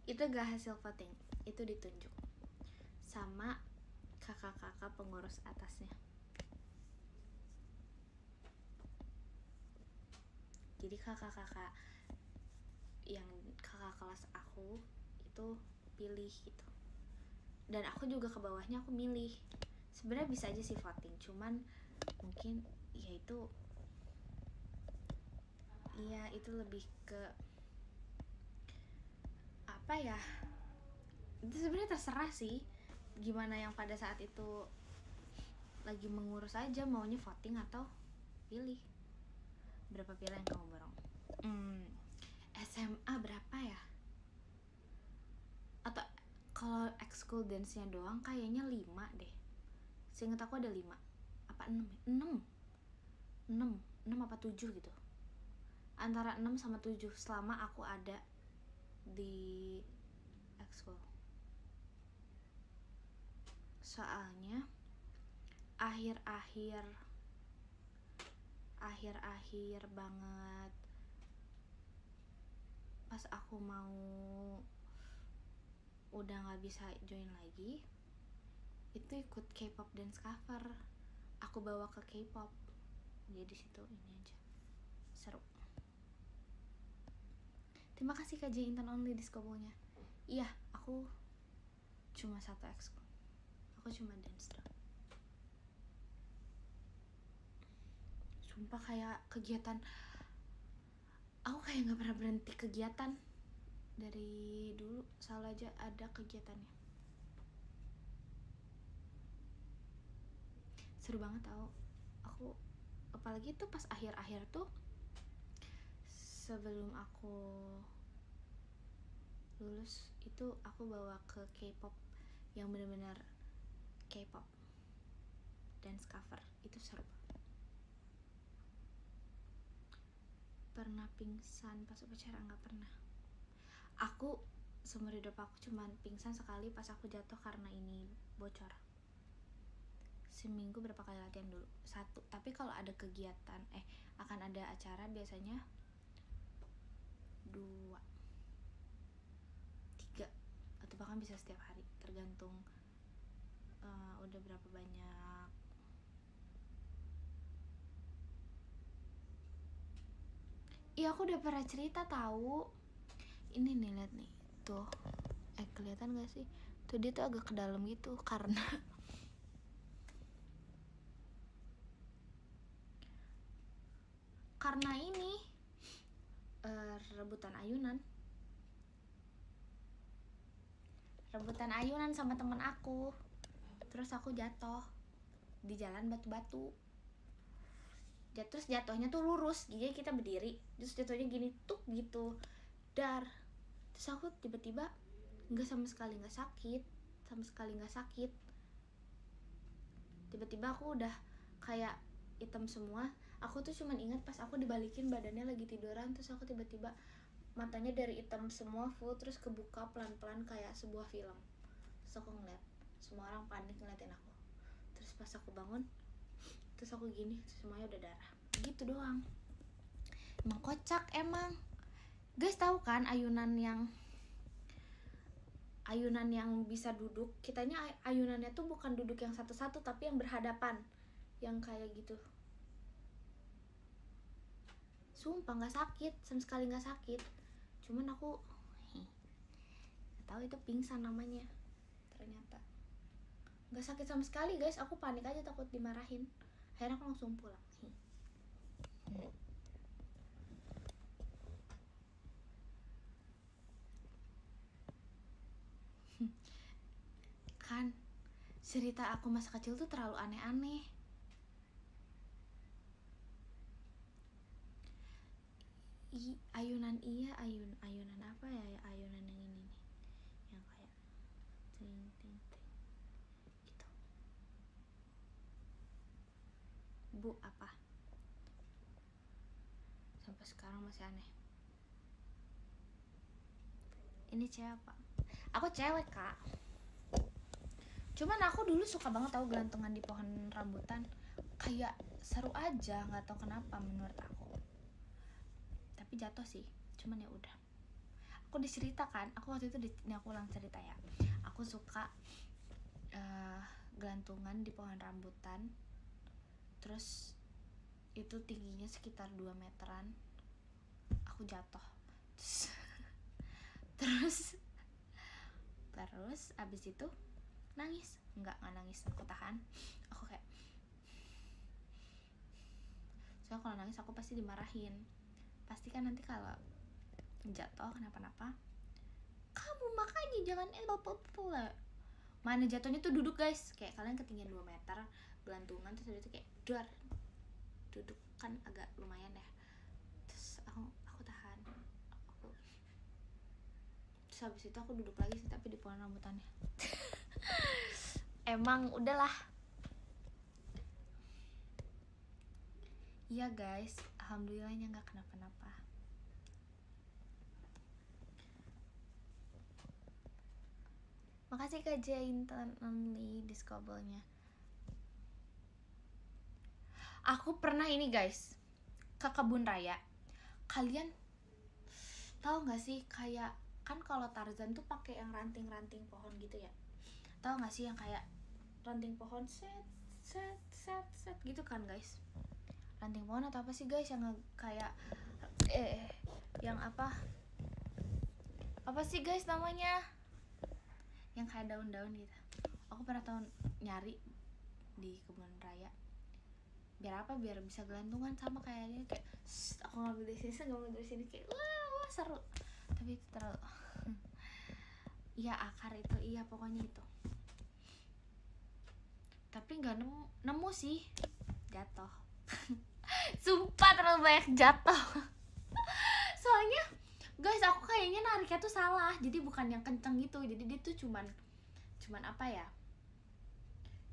Itu gak hasil voting, itu ditunjuk sama kakak-kakak pengurus atasnya. Jadi kakak-kakak yang kakak kelas aku itu pilih gitu, dan aku juga ke bawahnya aku milih. Sebenarnya bisa aja sih voting, cuman mungkin ya itu lebih ke apa ya, itu sebenarnya terserah sih gimana yang pada saat itu lagi mengurus aja, maunya voting atau pilih. Berapa pilihan yang kamu borong? SMA berapa ya? Atau kalau ekskul dance-nya doang kayaknya 5 deh. Seinget aku ada 5 apa 6 apa 7 gitu. Antara 6 sama 7 selama aku ada di ekskul. Soalnya akhir-akhir banget pas aku mau udah nggak bisa join lagi, itu ikut K-pop dance cover. Aku bawa ke K-pop, jadi situ ini aja seru. Terima kasih KJ Intern Only Discobo-nya. Iya, aku cuma satu ekskul, aku cuma dance doang. Sumpah kayak kegiatan, aku kayak nggak pernah berhenti kegiatan dari dulu, selalu aja ada kegiatannya. Seru banget tau. Aku apalagi tuh pas akhir-akhir tuh, sebelum aku lulus itu aku bawa ke K-pop yang benar-benar K-pop dance cover. Itu seru. Pernah pingsan pas upacara? Nggak pernah. Aku seumur hidup aku cuman pingsan sekali pas aku jatuh karena ini bocor. Seminggu berapa kali latihan dulu? 1. Tapi kalau ada kegiatan akan ada acara biasanya 2, 3, atau bahkan bisa setiap hari, tergantung udah berapa banyak. Iya, aku udah pernah cerita tahu. Ini nih, lihat nih tuh, kelihatan gak sih tuh, dia tuh agak ke dalam gitu karena ini rebutan ayunan sama temen aku, terus aku jatuh. di jalan batu-batu. Terus jatuhnya tuh lurus, jadi kita berdiri, terus jatuhnya gini tuh gitu, dar. Terus aku tiba-tiba sama sekali nggak sakit. Tiba-tiba aku udah kayak hitam semua. Aku tuh cuman ingat pas aku dibalikin badannya lagi tiduran, terus aku tiba-tiba matanya dari hitam semua full terus kebuka pelan-pelan kayak sebuah film. Terus aku ngeliat semua orang panik ngeliatin aku. Terus pas aku bangun, terus aku gini, semuanya udah darah. Gitu doang. Emang kocak emang. Guys tahu kan ayunan yang bisa duduk? Kitanya ayunannya tuh bukan duduk yang satu-satu tapi yang berhadapan, yang kayak gitu. Sumpah nggak sakit, sama sekali nggak sakit. Cuman aku nggak tahu itu pingsan namanya. Ternyata nggak sakit sama sekali guys. Aku panik aja takut dimarahin. Akhirnya aku langsung pulang. Kan cerita aku masa kecil tuh terlalu aneh-aneh. Ayunan ayunan apa ya? Ayunan yang ini nih, yang kayak ting ting ting gitu. Bu apa? Sampai sekarang masih aneh. Ini cewek apa? Aku cewek kak. Cuman aku dulu suka banget tahu gelantungan di pohon rambutan. Kayak seru aja, nggak tahu kenapa menurut aku. Tapi jatuh sih, cuman ya udah. Aku diceritakan, aku waktu itu ini aku ulang cerita ya. Aku suka gelantungan di pohon rambutan. Terus itu tingginya sekitar 2 meteran. Aku jatuh. Terus abis itu nangis. Enggak nangis, aku tahan. Aku kayak, soalnya kalau nangis aku pasti dimarahin. Pasti kan nanti kalau jatuh kenapa-napa, kamu makanya jangan pula. Mana jatuhnya tuh duduk guys, kayak kalian ketinggian 2 meter gelantungan, terus habis itu kayak dar, duduk kan agak lumayan ya. Terus aku tahan, terus habis itu aku duduk lagi sih, tapi di pohon rambutannya. Emang udahlah. Iya guys, alhamdulillahnya nggak kenapa-napa. Makasih Kak Jainton only discovernya. Aku pernah ini guys, ke kebun raya. Kalian tahu nggak sih kayak kan kalau Tarzan tuh pakai yang ranting-ranting pohon gitu ya? Tahu nggak sih yang kayak ranting pohon set gitu kan guys? Ranting pohon atau apa sih guys yang kayak yang apa sih guys namanya? Yang kayak daun-daun gitu. Aku pernah tahu nyari di kebun raya. Biar apa? Biar bisa gelantungan sama kayaknya, kayak aku ngambil dari sini kayak wah seru. Tapi itu terlalu iya akar itu, iya pokoknya itu. Tapi nggak nemu sih, jatuh. Sumpah terlalu banyak jatuh. Soalnya guys aku kayaknya nariknya tuh salah, jadi bukan yang kenceng gitu, jadi dia tuh cuman apa ya,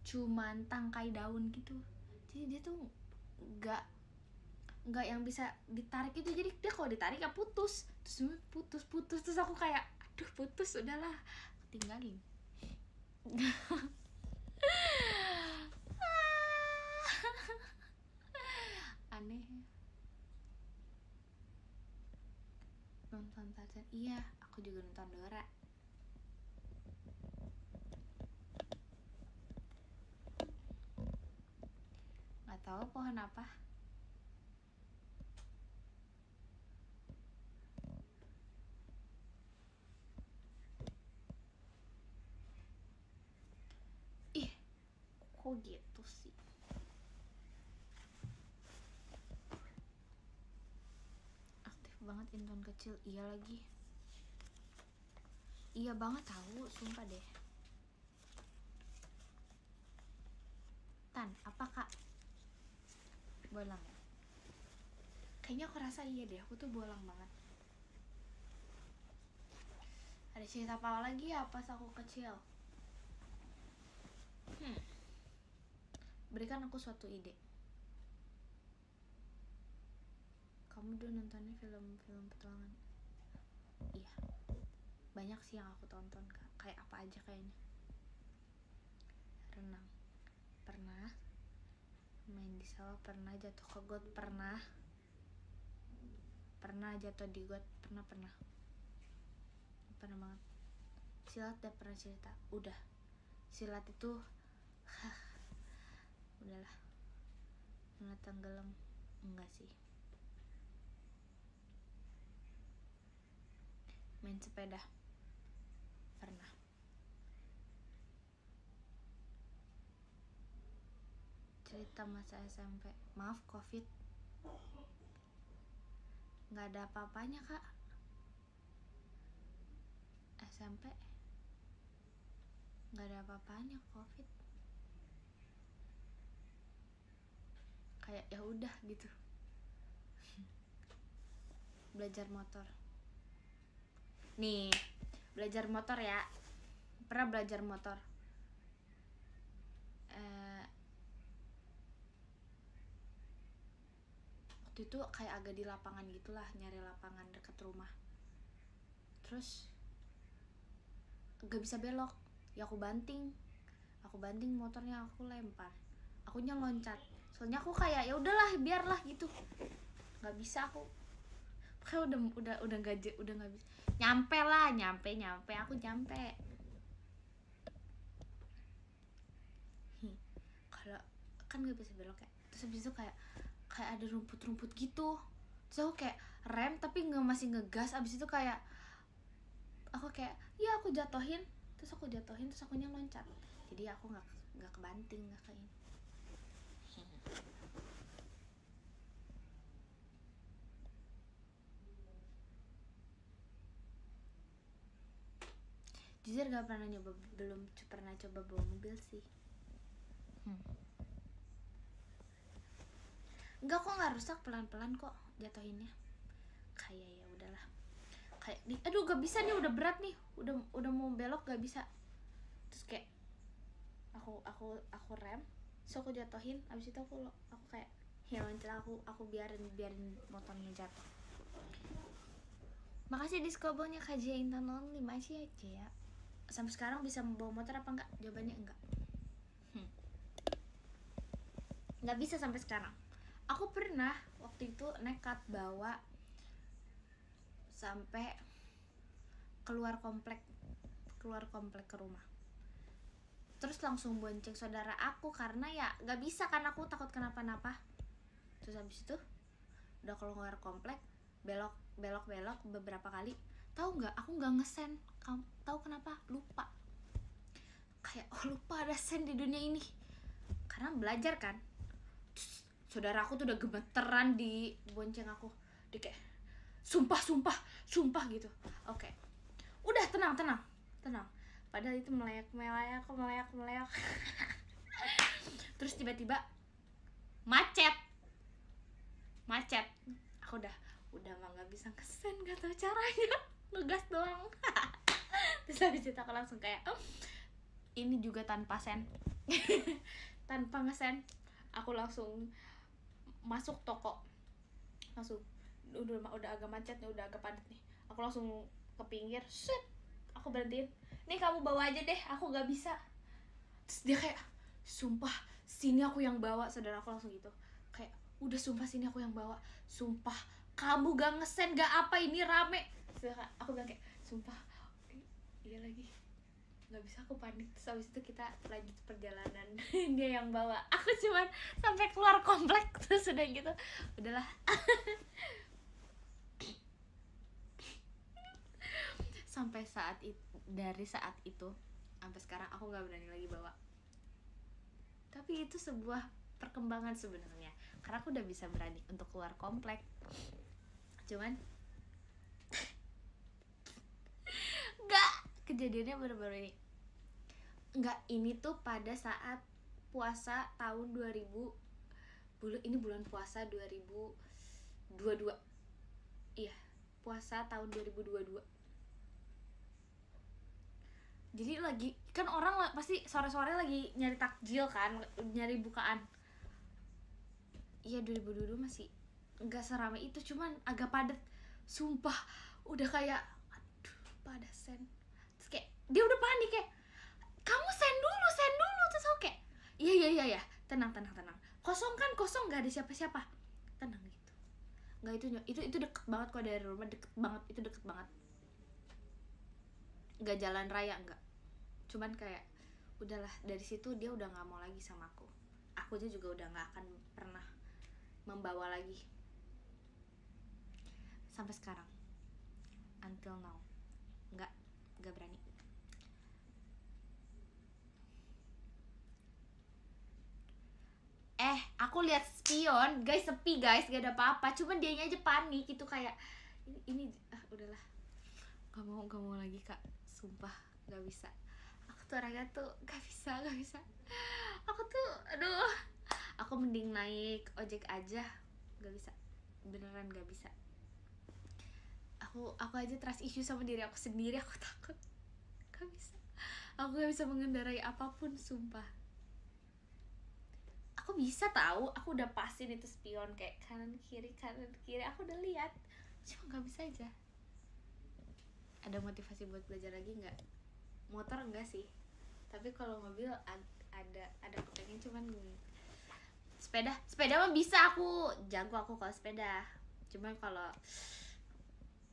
cuman tangkai daun gitu, jadi dia tuh nggak yang bisa ditarik itu, jadi dia kalau ditarik ya putus terus aku kayak aduh putus, udahlah aku tinggalin. Aneh. Nonton Tarzan, iya aku juga nonton Dora. Nggak tahu pohon apa. Ih kok gitu sih. Banget Inton kecil, iya lagi, iya banget tahu, sumpah deh. Tan petualangan. Apa kak? Bolang ya? Kayaknya aku rasa iya deh, aku tuh bolang banget. Ada cerita apa lagi ya pas aku kecil? Berikan aku suatu ide. Kamu udah nontonin film-film petualangan? Iya, banyak sih yang aku tonton kak. Kayak apa aja kayaknya. Renang pernah, main di sawah pernah, jatuh ke got pernah jatuh di got pernah banget. Silat udah pernah cerita, udah. Silat itu udahlah. Pernah tenggelam enggak sih. Main sepeda pernah. Cerita masa SMP, maaf covid, nggak ada apa-apanya kak. SMP nggak ada apa-apanya covid, kayak ya udah gitu. Belajar motor nih, belajar motor ya, pernah belajar motor. Waktu itu kayak agak di lapangan gitulah, nyari lapangan deket rumah. Terus gak bisa belok, ya aku banting motornya, aku lempar, akunya loncat. Soalnya aku kayak ya udahlah biarlah gitu, nggak bisa aku. Kayak udah nggak bisa. Nyampe aku nyampe. Kalau kan nggak bisa belok ya. Terus habis itu kayak ada rumput gitu. Terus aku kayak rem tapi masih ngegas. Abis itu kayak aku kayak ya aku jatohin, terus akunya loncat. Jadi aku nggak kebanting, nggak kayak ini. Jujur belum pernah coba bawa mobil sih. Enggak, kok nggak rusak, pelan-pelan kok jatuhinnya. Kayak ya udahlah. Kayak aduh gak bisa nih, udah berat nih, udah mau belok gak bisa. Terus kayak aku rem, so aku jatuhin. Abis itu aku kayak ya loncat, aku biarin motornya jatuh. Makasih diskobonya Kak Jia Intan Only, masih aja ya. Sampai sekarang bisa membawa motor apa enggak? Jawabannya enggak. Nggak bisa sampai sekarang. Aku pernah waktu itu nekat bawa sampai keluar komplek ke rumah. Terus langsung bonceng saudara aku karena ya nggak bisa kan, aku takut kenapa-napa. Terus habis itu udah keluar komplek, belok beberapa kali. Tahu nggak? Aku nggak ngesen. Kamu tahu kenapa? Lupa. Kayak lupa ada sen di dunia ini. Karena belajar kan. Terus, saudara aku tuh udah gemeteran di bonceng aku. Dia kayak sumpah gitu. Oke. Udah tenang. Padahal itu meleak. Terus tiba-tiba macet. Aku udah mah nggak bisa ngesen, nggak tahu caranya, ngegas doang. Terus habis itu aku langsung kayak ini juga tanpa sen. Tanpa ngesen, aku langsung masuk toko. Langsung udah agak macet nih, udah agak padat nih. Aku langsung ke pinggir, set. Aku berhentiin. Nih kamu bawa aja deh, aku nggak bisa. Terus dia kayak, sumpah sini aku yang bawa. Saudara aku langsung gitu. Kayak, udah sumpah sini aku yang bawa. Sumpah kamu gak ngesen gak apa, ini rame. Terus aku bilang kayak, sumpah iya lagi, nggak bisa, aku panik. Terus habis itu kita lanjut perjalanan. Dia yang bawa, aku cuman sampai keluar komplek. Terus udah gitu udahlah. Sampai dari saat itu sampai sekarang aku nggak berani lagi bawa. Tapi itu sebuah perkembangan sebenarnya, karena aku udah bisa berani untuk keluar komplek. Cuman nggak, kejadiannya baru-baru ini. Nggak, ini tuh pada saat puasa tahun 2000, ini bulan puasa 2022. Iya, puasa tahun 2022. Jadi lagi kan orang pasti sore-sore lagi nyari takjil kan, nyari bukaan. Iya, 2022 masih nggak seramai itu, cuman agak padat. Sumpah, udah kayak aduh, pada sen. Terus kayak dia udah panik kayak, "Kamu sen dulu." Terus aku kayak, "Iya, tenang. Kosong kan, kosong, nggak ada siapa-siapa. Tenang gitu." Nggak, itu deket banget kok dari rumah, deket banget. Nggak jalan raya, nggak. Cuman kayak udahlah, dari situ dia udah nggak mau lagi sama aku. Aku aja juga udah nggak akan pernah membawa lagi sampai sekarang, until now, nggak berani. Aku lihat spion, guys, sepi guys, gak ada apa-apa, cuman dianya aja panik itu kayak ini udahlah, gak mau lagi kak, sumpah gak bisa. Aku tuh orangnya tuh gak bisa. Aku tuh aduh, aku mending naik ojek aja, gak bisa, beneran gak bisa. Aku aja trust issue sama diri aku sendiri, aku takut, gak bisa. Aku gak bisa mengendarai apapun, sumpah. Aku bisa tahu, aku udah pasin itu spion kayak kanan kiri, aku udah lihat, cuma nggak bisa aja. Ada motivasi buat belajar lagi nggak? Motor enggak sih, tapi kalau mobil ada kepengen, cuman sepeda mah bisa, aku jago aku kalau sepeda. Cuman kalau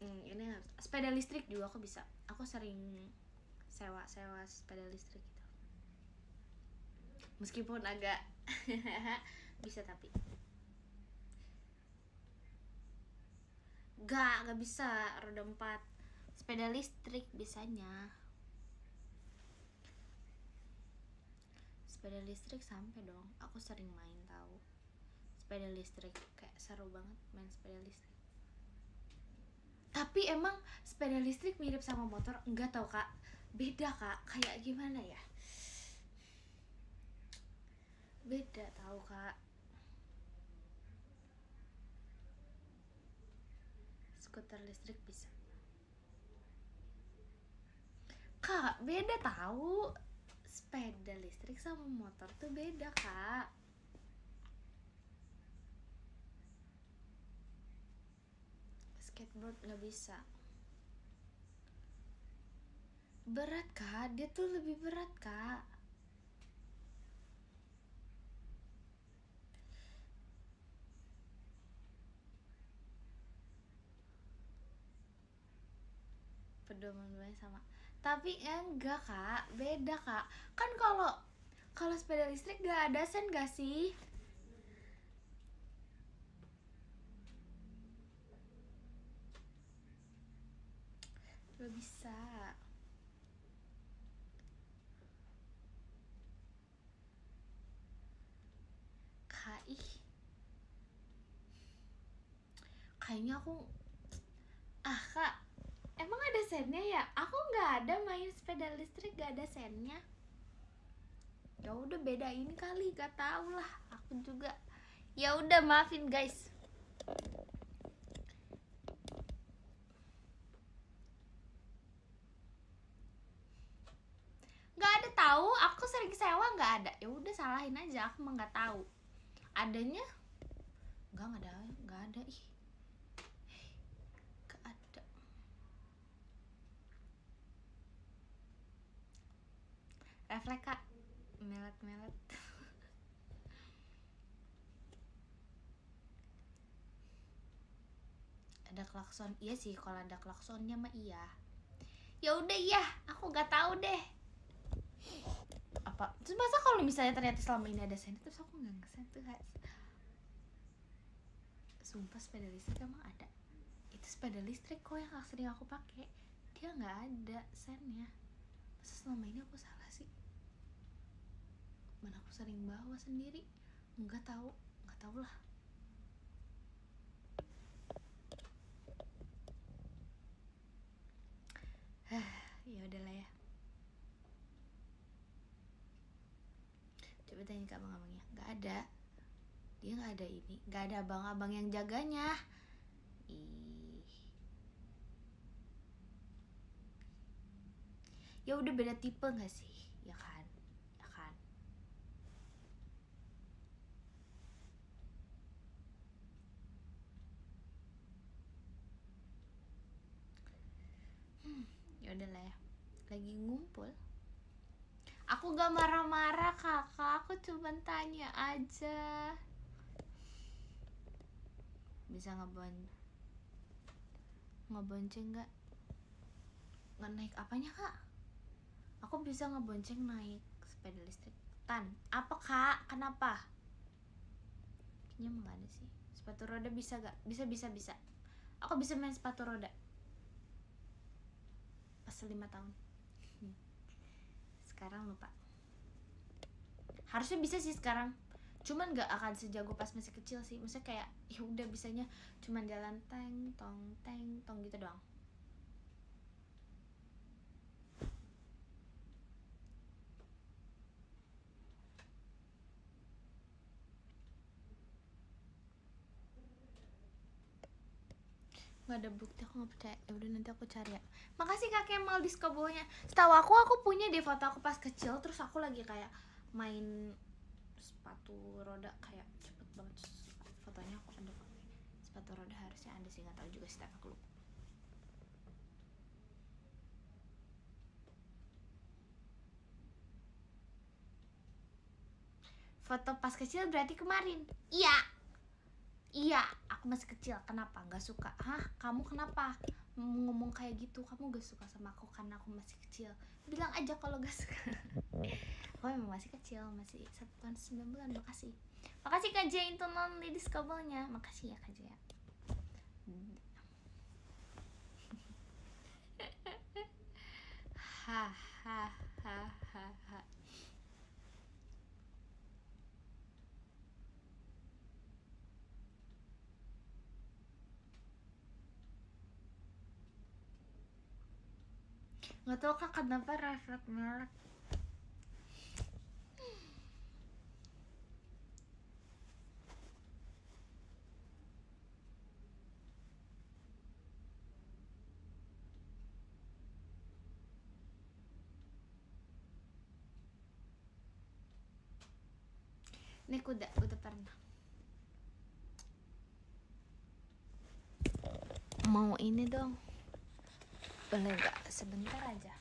ini sepeda listrik juga aku bisa, aku sering sewa sepeda listrik gitu. Meskipun agak bisa, tapi gak bisa roda 4 sepeda listrik bisanya. Sepeda listrik sampai dong, aku sering main tahu sepeda listrik, kayak seru banget main sepeda listrik. Tapi emang sepeda listrik mirip sama motor? Enggak tau kak, beda kak, kayak gimana ya, beda tahu kak. Skuter listrik bisa kak, beda tahu, sepeda listrik sama motor tuh beda kak. Skateboard nggak bisa, berat kak, dia tuh lebih berat kak. Pedoman sama, tapi enggak kak, beda kak. Kan kalau sepeda listrik gak ada sen gak sih? Gak bisa kak, kayaknya aku kak, emang ada sennya ya? Aku nggak ada main sepeda listrik, gak ada sennya. Ya udah beda ini kali, gak tau lah, aku juga. Ya udah, maafin guys. Nggak ada tahu, aku sering sewa nggak ada. Ya udah salahin aja, aku mah nggak tahu. Adanya nggak ada ih, nggak ada. Refleks kak, melet. Ada klakson, iya sih, kalau ada klaksonnya mah iya. Ya udah iya, aku nggak tahu deh. Apa? Terus masa kalau misalnya ternyata selama ini ada sen, terus aku nggak ngesen tuh guys. Sumpah sepeda listrik emang ada. Itu sepeda listrik kok yang sering aku pakai, dia nggak ada sennya. Masa selama ini aku salah sih? Mana aku sering bawa sendiri? Nggak tahu lah. Ya udahlah ya. Coba Coba tanya ke abang-abangnya. Nggak ada. Dia nggak ada ini. Nggak ada abang-abang yang jaganya. Ih. Ya udah beda tipe nggak sih? Ya kan? Ya kan? Ya udahlah ya. Lagi ngumpul. Aku gak marah-marah kakak, aku cuma tanya aja. Bisa ngebonceng nggak naik apanya kak? Aku bisa ngebonceng naik sepeda listrik. Tan, apa kak? Kenapa? Kayaknya emang gak ada sih. Sepatu roda bisa gak? Bisa. Aku bisa main sepatu roda pas 5 tahun. Sekarang lupa. Harusnya bisa sih sekarang, cuman gak akan sejago pas masih kecil sih. Maksudnya kayak ya udah bisanya cuman jalan teng tong gitu doang. Nggak ada bukti, aku nggak percaya. Ya udah nanti aku cari ya. Makasih kak Kemal diskobonya. Setahu aku punya deh foto aku pas kecil, terus aku lagi kayak main sepatu roda kayak cepet banget. Fotonya aku ada pakai sepatu roda, harusnya ada sih, nggak tahu juga sih, tapi aku lupa. Foto pas kecil berarti kemarin. Iya, aku masih kecil. Kenapa? Gak suka? Hah? Kamu kenapa ngomong kayak gitu? Kamu gak suka sama aku karena aku masih kecil? Bilang aja kalau gak suka. Aku memang masih kecil, masih 1 tahun 9 bulan. Makasih Kak Jay untuk non ladies kabelnya. Makasih ya Kak Jay. Ha. Nggak tahu kak kenapa refleks melek. Naik kuda udah pernah. Mau ini dong, boleh gak sebentar aja?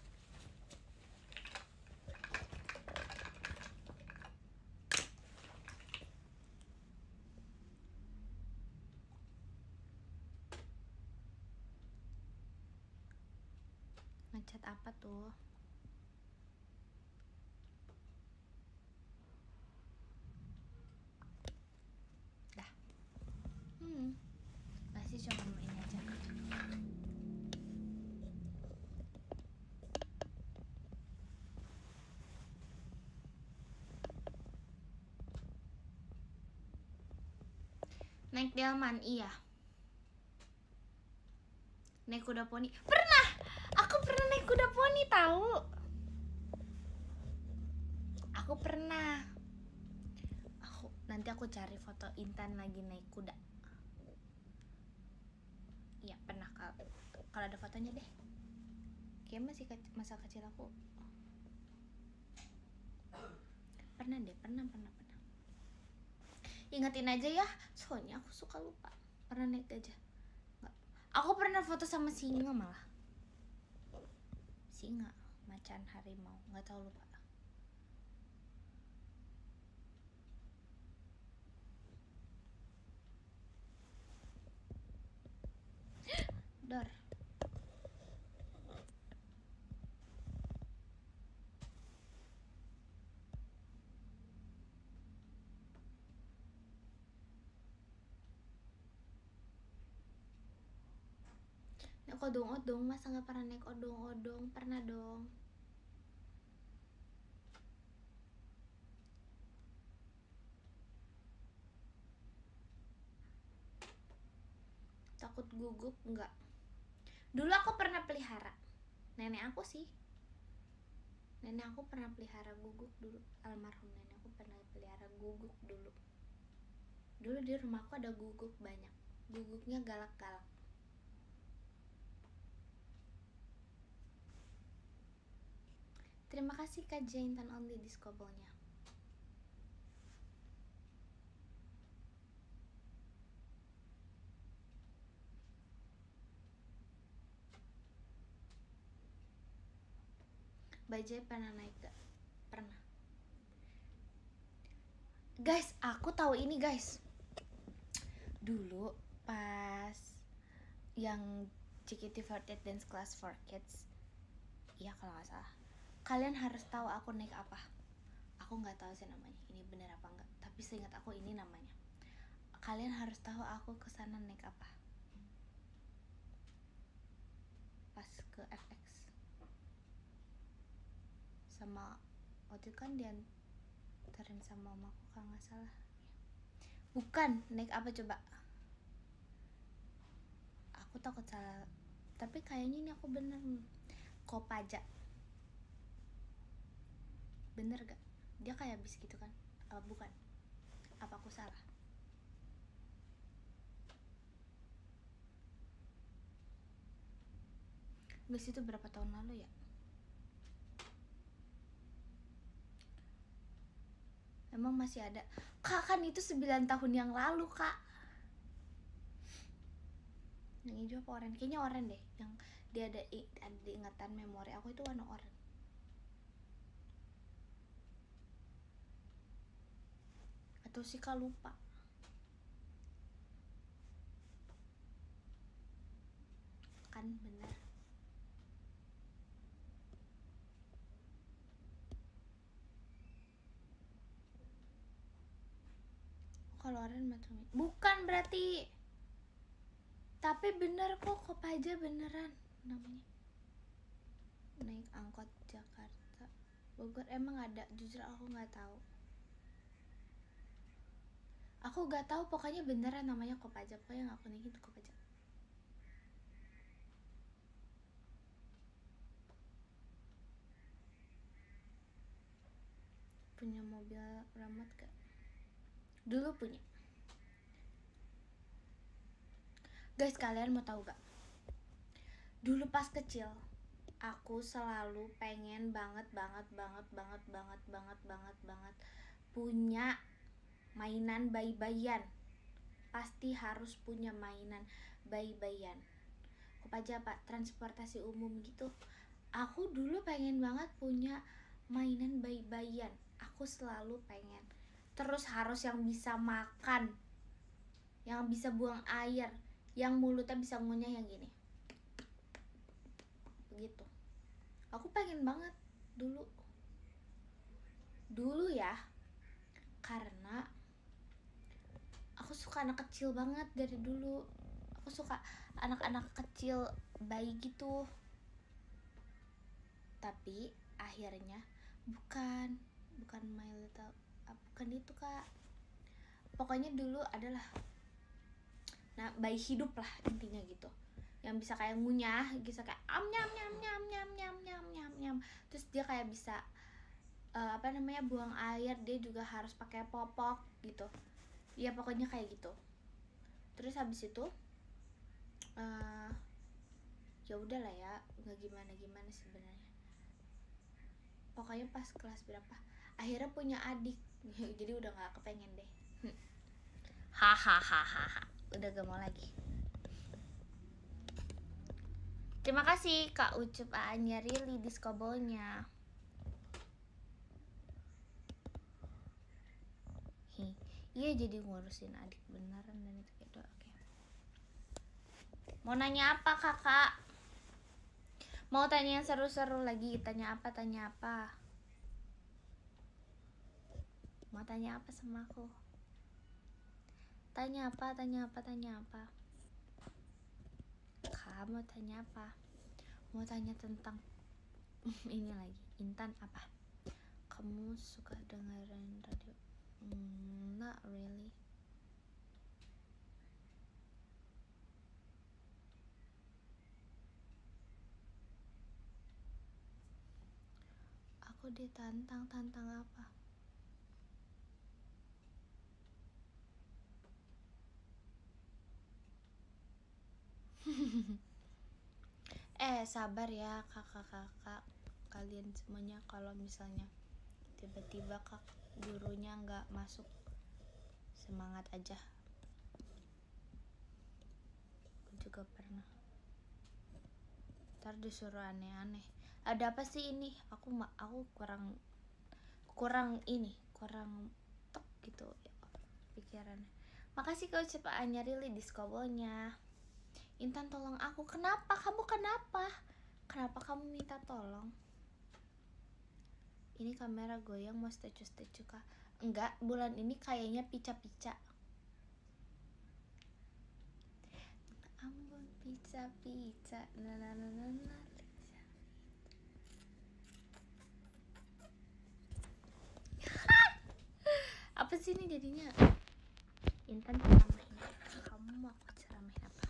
Ngecat apa tuh? Dah. Masih cuma ini aja. Naik delman, iya. Naik kuda poni, pernah. Aku pernah naik kuda poni tahu. Aku pernah. Nanti aku cari foto Intan lagi naik kuda. Iya pernah, kalau ada fotonya deh. Kayak masih masa kecil aku. Pernah deh, pernah. Ingetin aja ya, soalnya aku suka lupa. Pernah naik gajah? Nggak. Aku pernah foto sama singa malah. Singa, macan, harimau, nggak tahu, lupa. Dor. Naik odong-odong, masa nggak pernah naik odong-odong? Pernah dong. Takut gugup nggak? Dulu aku pernah pelihara. Nenek aku sih. Nenek aku pernah pelihara guguk dulu, almarhum nenek aku pernah pelihara guguk dulu. Dulu di rumahku ada guguk banyak, guguknya galak-galak. Terima kasih Kak Jaintan Only diskobolnya. Bajai pernah naik gak? Pernah. Guys, aku tahu ini guys. Dulu pas yang JKT48 Dance Class for Kids, iya kalau nggak salah, kalian harus tahu aku naik apa. Aku nggak tahu sih namanya, ini bener apa enggak, tapi seingat aku ini namanya. Kalian harus tahu aku kesana naik apa. Pas ke FX sama waktu itu kan diantarin sama mamaku kalau nggak salah. Bukan, naik apa coba? Aku takut salah, tapi kayaknya ini aku bener. Kopaja. Bener gak? Dia kayak bis gitu kan? Apa bukan? Apa aku salah? Bis itu berapa tahun lalu ya? Emang masih ada? Kak, kan itu 9 tahun yang lalu, Kak. Yang hijau apa oranye? Kayaknya oranye deh. Yang dia ada di ingatan memori aku itu warna oranye. Atau sih Kak lupa. Kan bener. Kalau oranye macam bukan berarti. Tapi bener kok, Kopaja beneran namanya. Naik angkot Jakarta Bogor emang ada, jujur aku nggak tahu. Aku nggak tahu, pokoknya beneran namanya Kopaja. Pokoknya yang aku naikin Kopaja. Punya mobil remote gak? Dulu punya. Guys, kalian mau tahu gak? Dulu pas kecil, aku selalu pengen banget punya mainan bayi-bayian. Pasti harus punya mainan bayi-bayian. Kopaja apa? Transportasi umum gitu. Aku dulu pengen banget punya mainan bayi-bayian. Aku selalu pengen. Terus harus yang bisa makan, yang bisa buang air, yang mulutnya bisa ngunyah yang gini. Begitu. Aku pengen banget dulu ya, karena aku suka anak kecil banget dari dulu. Aku suka anak-anak kecil, bayi gitu. Tapi akhirnya bukan My Little, bukan itu Kak. Pokoknya dulu adalah bayi hidup lah intinya gitu, yang bisa kayak ngunyah, bisa kayak nyam nyam nyam nyam nyam nyam nyam nyam. Terus dia kayak bisa buang air, dia juga harus pakai popok gitu. Ya pokoknya kayak gitu. Terus habis itu ya udahlah ya, nggak gimana sebenarnya. Pokoknya pas kelas berapa akhirnya punya adik jadi udah nggak kepengen deh. Hahaha, udah gak mau lagi. Terima kasih Kak Ucup Aanya Rili diskobolnya. Iya, jadi ngurusin adik beneran dan itu kayak oke. Mau nanya apa Kakak? Mau tanya yang seru-seru lagi? Tanya apa? Mau tanya apa sama aku? Tanya apa? Kamu tanya apa? Mau tanya tentang ini lagi, Intan apa? Kamu suka dengerin radio? Not really. Aku Aku ditantang apa? Sabar ya kakak-kakak kalian semuanya, kalau misalnya tiba-tiba gurunya nggak masuk, semangat aja. Aku juga pernah ntar disuruh aneh-aneh. Ada apa sih ini? Aku kurang tek gitu ya, pikirannya. Makasih kau ucapannya Rili di skobolnya. Intan tolong aku. Kenapa kamu minta tolong? Ini kamera goyang, mau statue kah? Enggak, bulan ini kayaknya pica-pica. Ampun pica-pica. Apa sih ini jadinya? Intan ceramahin. Kamu mau aku ceramahin apa?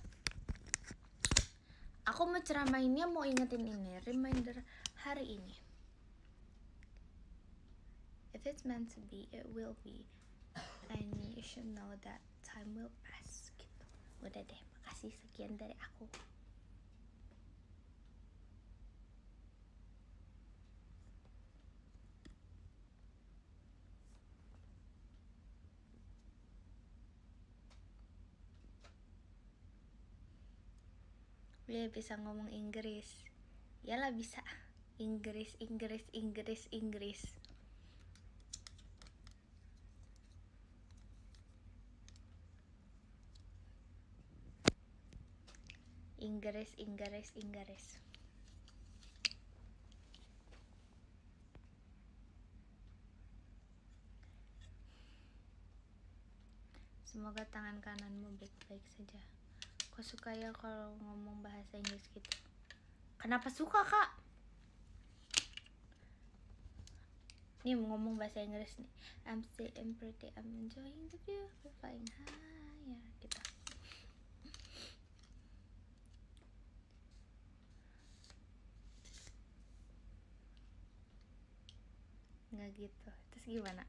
Aku mau ceramahinnya, mau ingetin ini, reminder hari ini. If it's meant to be, it will be. And you should know that time will pass gitu. Udah deh, makasih, sekian dari aku. Dia bisa ngomong Inggris. Yalah bisa. Inggris. Semoga tangan kananmu baik-baik saja. Kok suka ya kalau ngomong bahasa Inggris gitu? Kenapa suka, Kak? Nih ngomong bahasa Inggris nih. I'm sitting pretty, I'm enjoying the view, we're flying higher gitu. Nggak gitu. Terus gimana?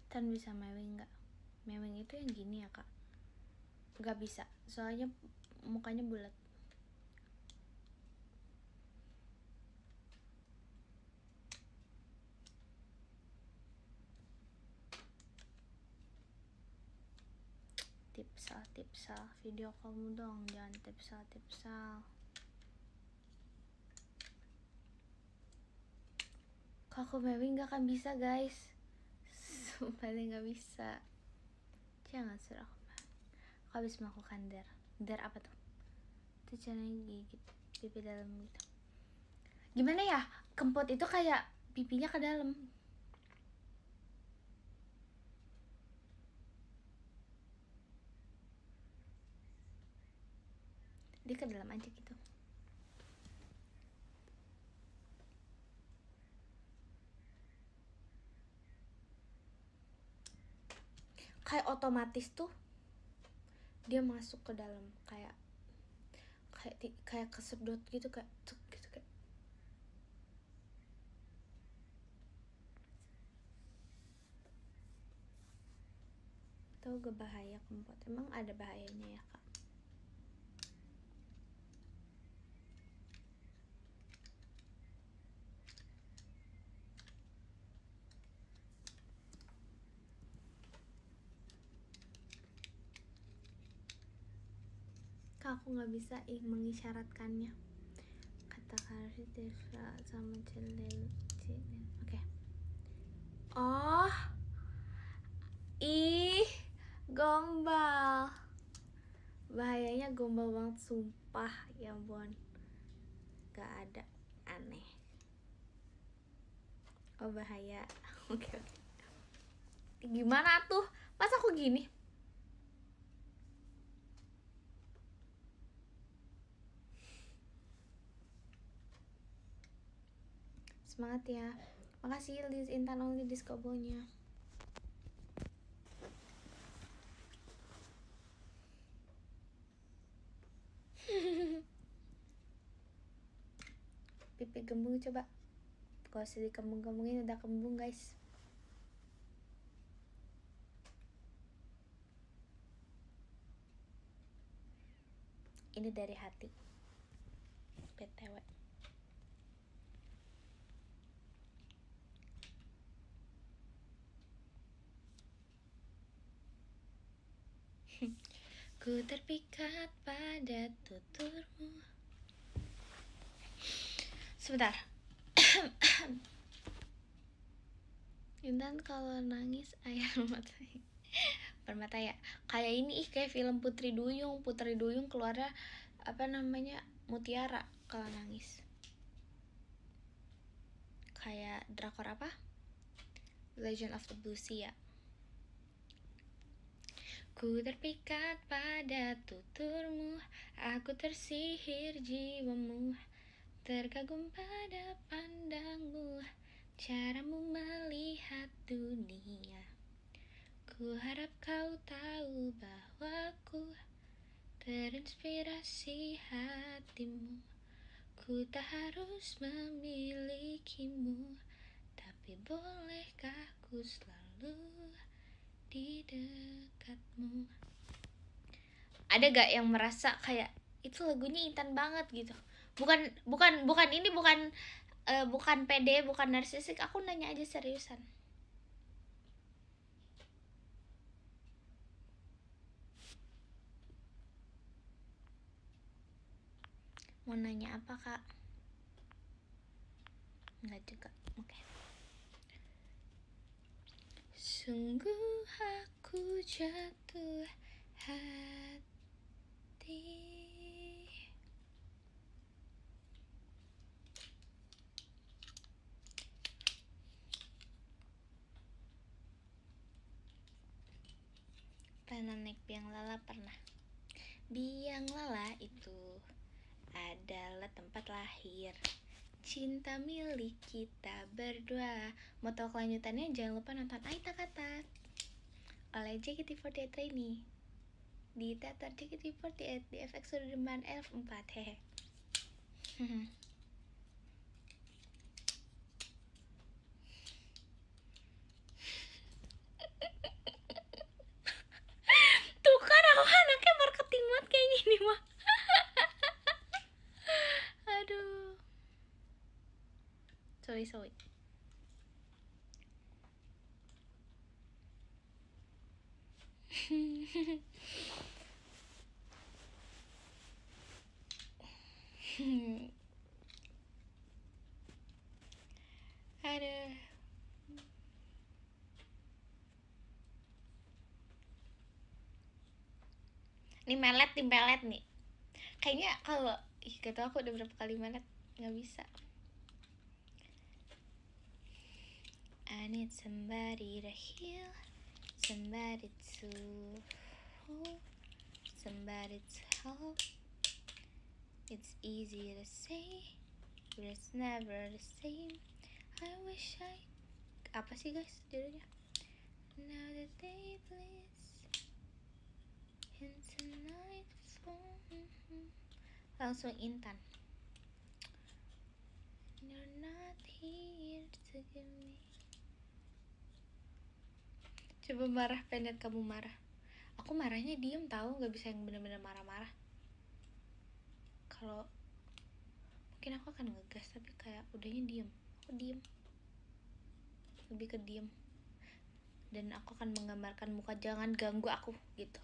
Tan bisa mewing nggak? Mewing itu yang gini ya, Kak? Nggak bisa, soalnya mukanya bulat. Tipsal, video kamu dong, jangan tipsal. Kalau aku mewing nggak akan bisa, guys. Sumpah nggak bisa. Jangan suruh aku habis melakukan dare apa tuh? Itu caranya gigit pipi dalam gitu. Gimana ya? Kempot itu kayak pipinya ke dalam. Dia ke dalam aja gitu. Kayak otomatis tuh dia masuk ke dalam, kayak kesedot gitu, kayak tuk gitu, kayak. Tahu gak bahaya kempot? Emang ada bahayanya ya, Kak? Aku nggak bisa mengisyaratkannya. Kata Karsi Tifra sama Cilil. Oke. Oh, gombal. Bahayanya gombal banget, sumpah. Ya ampun, gak ada, aneh. Oh bahaya. Oke. Gimana tuh? Masa aku gini? semangat ya. Makasih Liz Intan Only Discobonya. Pipi gembung coba. Kalau usah dikembung-kembungin, udah kembung guys. Ini dari hati. BTW. Ku terpikat pada tuturmu. Sebentar. Intan kalau nangis air mata permata ya. Kayak ini kayak film Putri Duyung. Putri Duyung keluarnya apa namanya, mutiara kalau nangis. Kayak drakor apa? Legend of the Blue Sea ya. Ku terpikat pada tuturmu, aku tersihir jiwamu, terkagum pada pandangmu, caramu melihat dunia. Ku harap kau tahu bahwa ku terinspirasi hatimu. Ku tak harus memilikimu, tapi bolehkah ku selalu di dekatmu. Ada gak yang merasa kayak itu lagunya Intan banget gitu? Bukan ini bukan pede, bukan narsisik. Aku nanya aja seriusan. Mau nanya apa kak? Enggak juga. Oke. Sungguh aku jatuh hati. Pernah naik biang lala? Pernah. Biang lala itu adalah tempat lahir cinta milik kita berdua. Mau tahu kelanjutannya? Jangan lupa nonton Aita Kata oleh JKT48 Trainee di teater JKT48 di FX Sudirman F4. Hehe. Tuh kan aku anaknya marketing banget kayak gini mah. Aduh. Sorry. Aduh. Ini melet nih. Kayaknya kalau kata aku udah berapa kali melet, nggak bisa. I need somebody to heal, somebody to hold, somebody to help. It's easy to say, but it's never the same. I wish apa sih guys judulnya? Now the day bleeds into nightfall. Langsung Intan. You're not here to give me. Coba marah, pengen kamu marah. Aku marahnya diem tahu, nggak bisa yang bener-bener marah-marah. Kalau mungkin aku akan ngegas, tapi kayak udahnya diem. Aku diem, lebih ke diem. Dan aku akan menggambarkan muka, jangan ganggu aku gitu.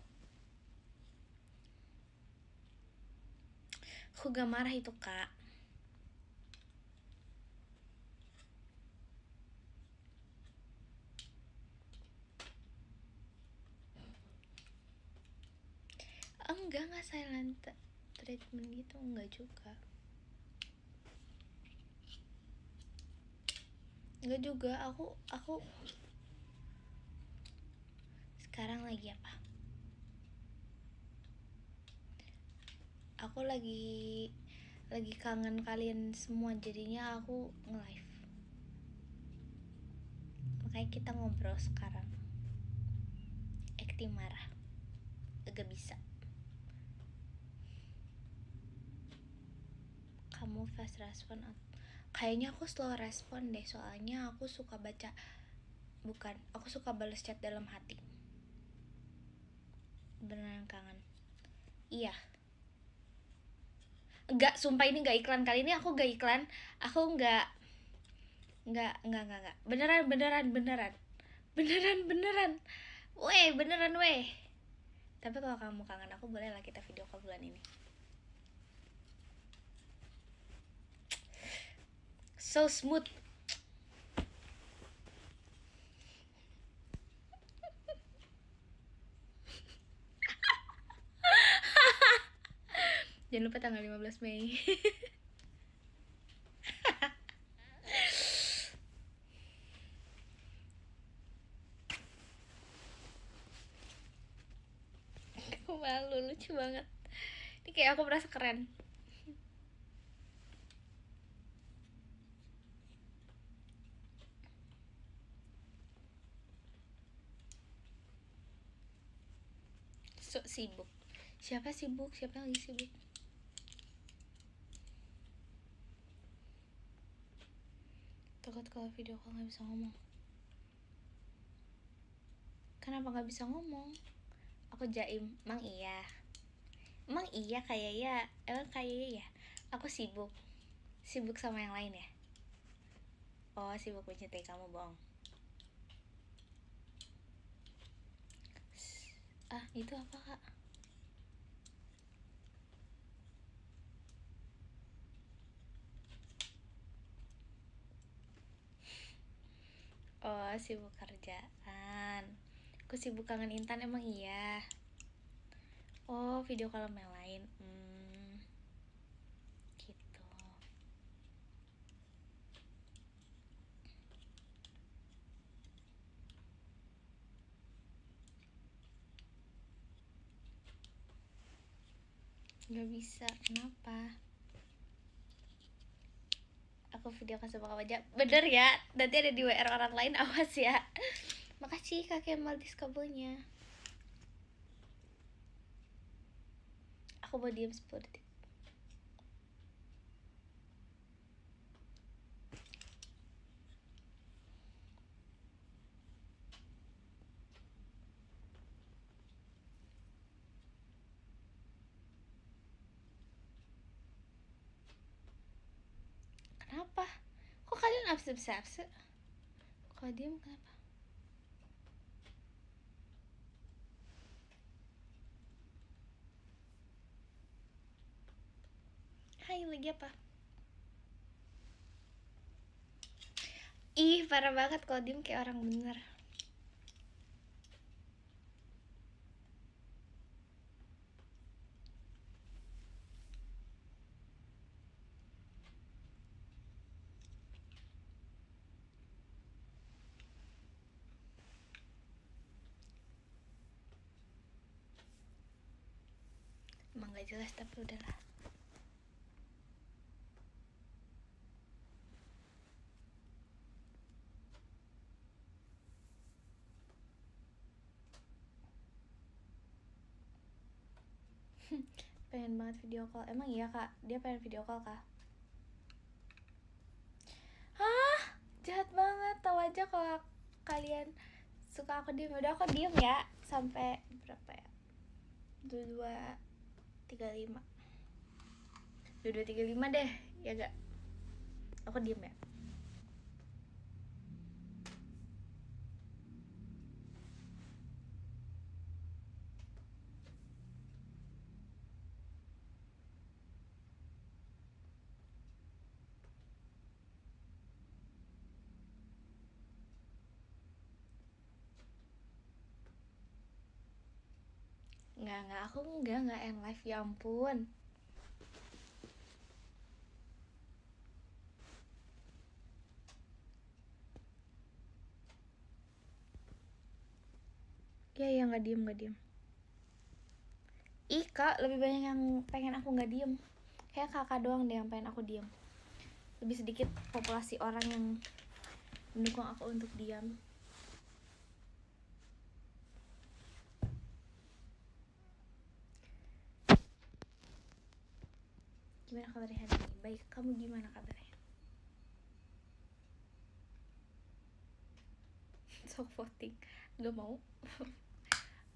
Aku gak marah itu kak. Enggak silent treatment gitu, enggak juga. Enggak juga, aku sekarang lagi apa? Aku lagi kangen kalian semua, jadinya aku nge-live. Makanya kita ngobrol sekarang. Acting marah agak bisa. Kamu fast respon? Kayaknya aku slow respon deh, soalnya aku suka baca. Bukan, aku suka balas chat dalam hati. Beneran kangen. Iya. Enggak, sumpah ini enggak iklan. Kali ini aku enggak iklan. Aku enggak. Beneran. Beneran weh. Tapi kalau kamu kangen aku, boleh lah kita video call bulan ini. So smooth. Jangan lupa tanggal 15 Mei. Aku malu, lucu banget. Ini kayak aku merasa keren. So sibuk. Siapa sibuk? Siapa yang lagi sibuk? Takut kalau video call nggak bisa ngomong. Kenapa nggak bisa ngomong? Aku jaim. Emang iya kayak ya. Emang kayak ya. Aku sibuk sama yang lain ya. Oh, sibuk mencintai kamu, bohong. Itu apa, Kak? Oh, sibuk kerjaan. Aku sibuk kangen Intan, emang iya. Oh, video call sama yang lain. Gitu. Gak bisa, kenapa? Aku video call sama kamu aja. Bener ya, nanti ada di WR orang lain, awas ya. Makasih Kak Kemal diskabelnya. Aku mau diem 10 detik. Kenapa? Kok kalian absen? Kok diem kenapa? Hai, lagi apa? Ih, parah banget kalau diem kayak orang bener. Emang gak jelas tapi udahlah. Pengen banget video call. Emang iya Kak, dia pengen video call Kak? Hah? Jahat banget. Tahu aja kalau kalian suka aku diem. Udah aku diem ya sampai berapa ya? 22:35 deh, ya gak? Aku diem ya. Enggak, aku enggak end live, ya ampun. Ya nggak diem. Ih Kak, lebih banyak yang pengen aku nggak diem. Kayak kakak doang deh yang pengen aku diem. Lebih sedikit populasi orang yang mendukung aku untuk diam. Gimana kabarnya hari ini? Baik, kamu gimana kabarnya? Sok voting. Gak mau.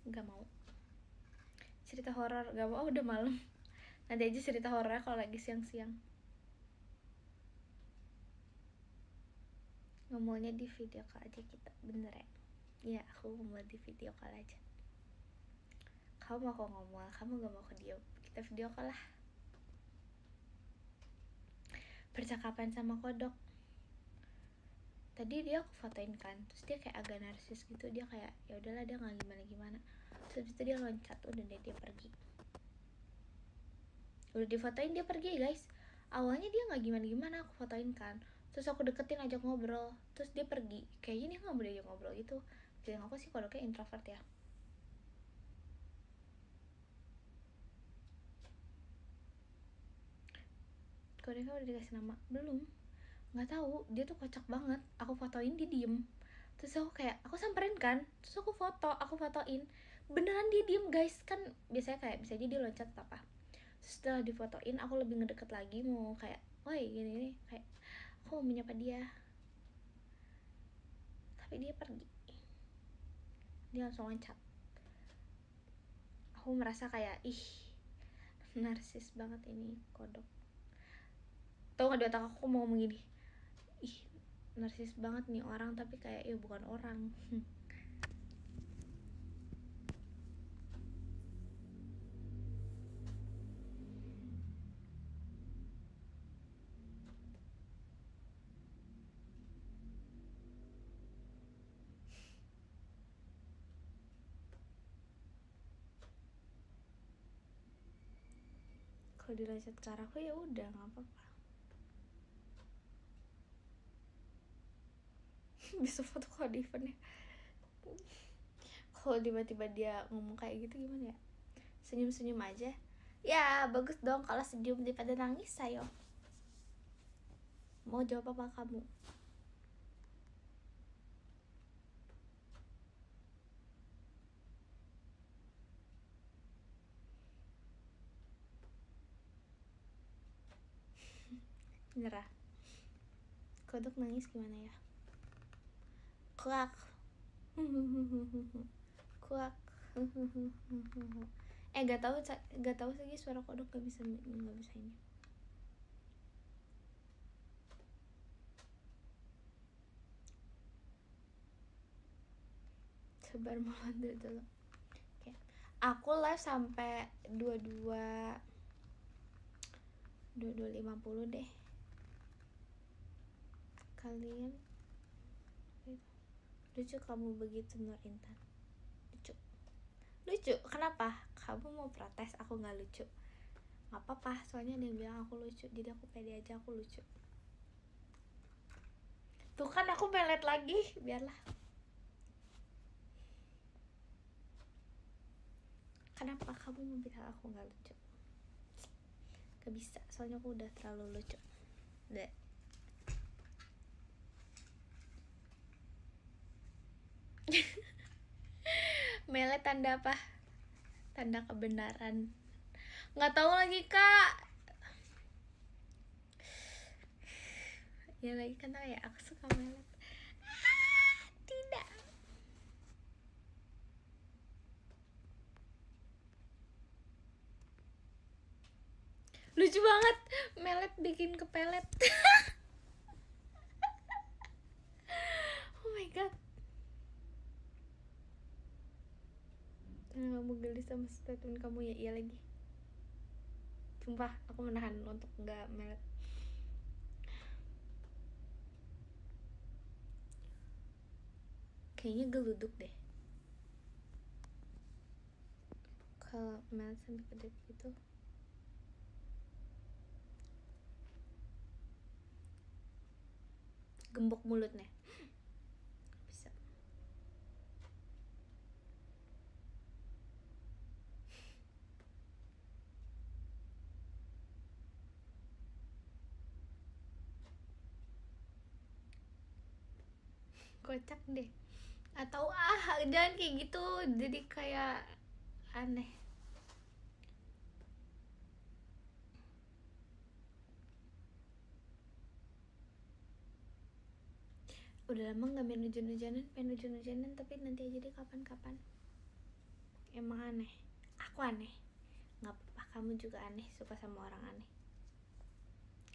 Gak mau. Cerita horor gak mau, udah malam. Nanti aja cerita horor kalau lagi siang-siang. Ngomongnya di video call aja kita, bener ya? Iya, aku mau di video call aja. Kamu mau kok ngomong, kamu gak mau ke dia, kita video call lah. Percakapan sama kodok. Tadi dia aku fotoin kan, terus dia kayak agak narsis gitu, dia kayak ya udahlah dia nggak gimana-gimana. Terus itu dia loncat, udah deh dia pergi. Udah difotoin dia pergi guys. Awalnya dia nggak gimana-gimana, aku fotoin kan. Terus aku deketin ajak ngobrol, terus dia pergi. Kayaknya dia nggak boleh ajak ngobrol gitu. Feeling aku sih kodoknya introvert ya. Kodoknya udah dikasih nama belum? Nggak tahu, dia tuh kocak banget. Aku fotoin dia diem, terus aku kayak aku samperin kan, terus aku fotoin beneran dia diem guys. Kan biasanya kayak bisa aja dia loncat atau apa. Terus setelah difotoin aku lebih ngedeket lagi, mau kayak woi gini kayak aku mau menyapa dia, tapi dia pergi, dia langsung loncat. Aku merasa kayak ih narsis banget ini kodok. Tau gak di otak aku mau ngomong gini, ih narsis banget nih orang, tapi kayak ya bukan orang. Kalau dilacet ke arahku ya udah nggak apa-apa. Bisa foto kalau di eventnya. Kalau tiba-tiba dia ngomong kayak gitu gimana ya? Senyum-senyum aja. Ya bagus dong kalau senyum daripada nangis ayo. Mau jawab apa kamu? Nyerah. Kodok nangis gimana ya? Kuak. Kuak. Gak tahu lagi suara kodok gak bisa ini. Sabar malah dulu. Oke. Aku live sampai 22.50 deh. Kalian lucu kamu begitu Nur Intan. Lucu kenapa? Kamu mau protes aku nggak lucu? Nggak apa-apa, soalnya ada yang bilang aku lucu, jadi aku pede aja aku lucu. Tuh kan aku melet lagi, biarlah. Kenapa kamu mau bilang aku nggak lucu? Gak bisa, soalnya aku udah terlalu lucu. Deh. Melet tanda apa? Tanda kebenaran. Nggak tahu lagi kak. Ya lagi kan tau ya, aku suka melet. Tidak. Lucu banget, melet bikin kepelet. Oh my god. Karena kamu gelis sama statement kamu ya, iya lagi. Sumpah, aku menahan untuk nggak melet. Kayaknya geluduk deh. Kalau melet sampai kedip gitu. Gembok mulutnya. Bisa. Kocak deh. Atau jangan kayak gitu, jadi kayak aneh. Udah lama gak main hujan-hujanan, pengen hujan-hujanan tapi nanti aja deh kapan-kapan. Emang aneh, aku aneh. Gak apa-apa, kamu juga aneh, suka sama orang aneh.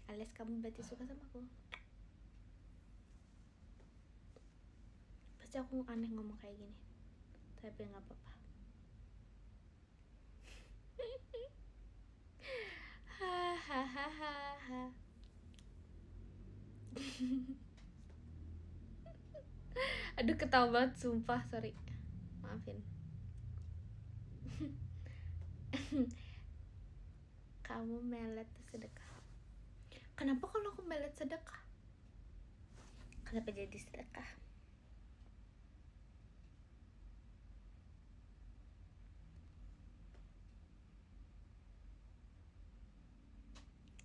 Alias kamu berarti suka sama aku. Pasti aku aneh ngomong kayak gini, tapi gak apa-apa. Hahaha. Aduh ketawa banget sumpah, sorry, maafin. Kamu melet sedekah. Kenapa kalau aku melet sedekah? Kenapa jadi sedekah?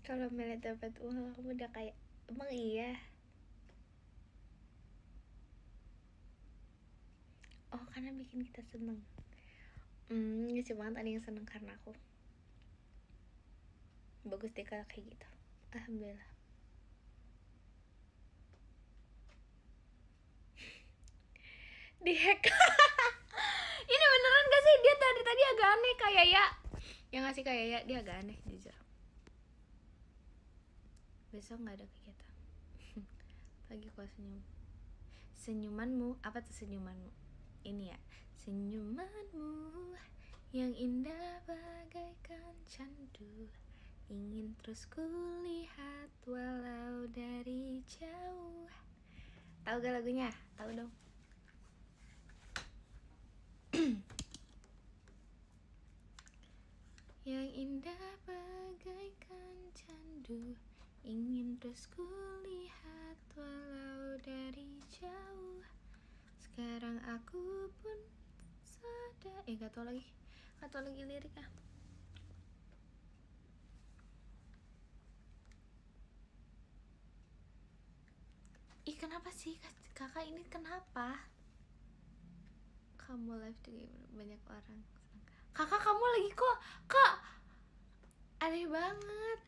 Kalau melet dapat uang aku udah kayak, emang iya? Oh karena bikin kita seneng. Lucu banget ada yang seneng karena aku. Bagus deh kalau kayak gitu. Alhamdulillah. Dihack. Ini beneran gak sih? Dia tadi agak aneh kayak ya. Yang ngasih kayak ya dia agak aneh jujur. Besok gak ada kegiatan. Pagi kok senyum. Senyumanmu, apa tuh senyumanmu? Ini ya, senyumanmu yang indah bagaikan candu, ingin terus kulihat walau dari jauh. Tahu gak lagunya? Tahu dong. Yang indah bagaikan candu, ingin terus kulihat walau dari jauh. Sekarang aku pun sadar. Gak tau lagi liriknya. Kenapa sih kakak ini kenapa? Kamu live juga banyak orang. Kakak kamu lagi kok kak aneh banget.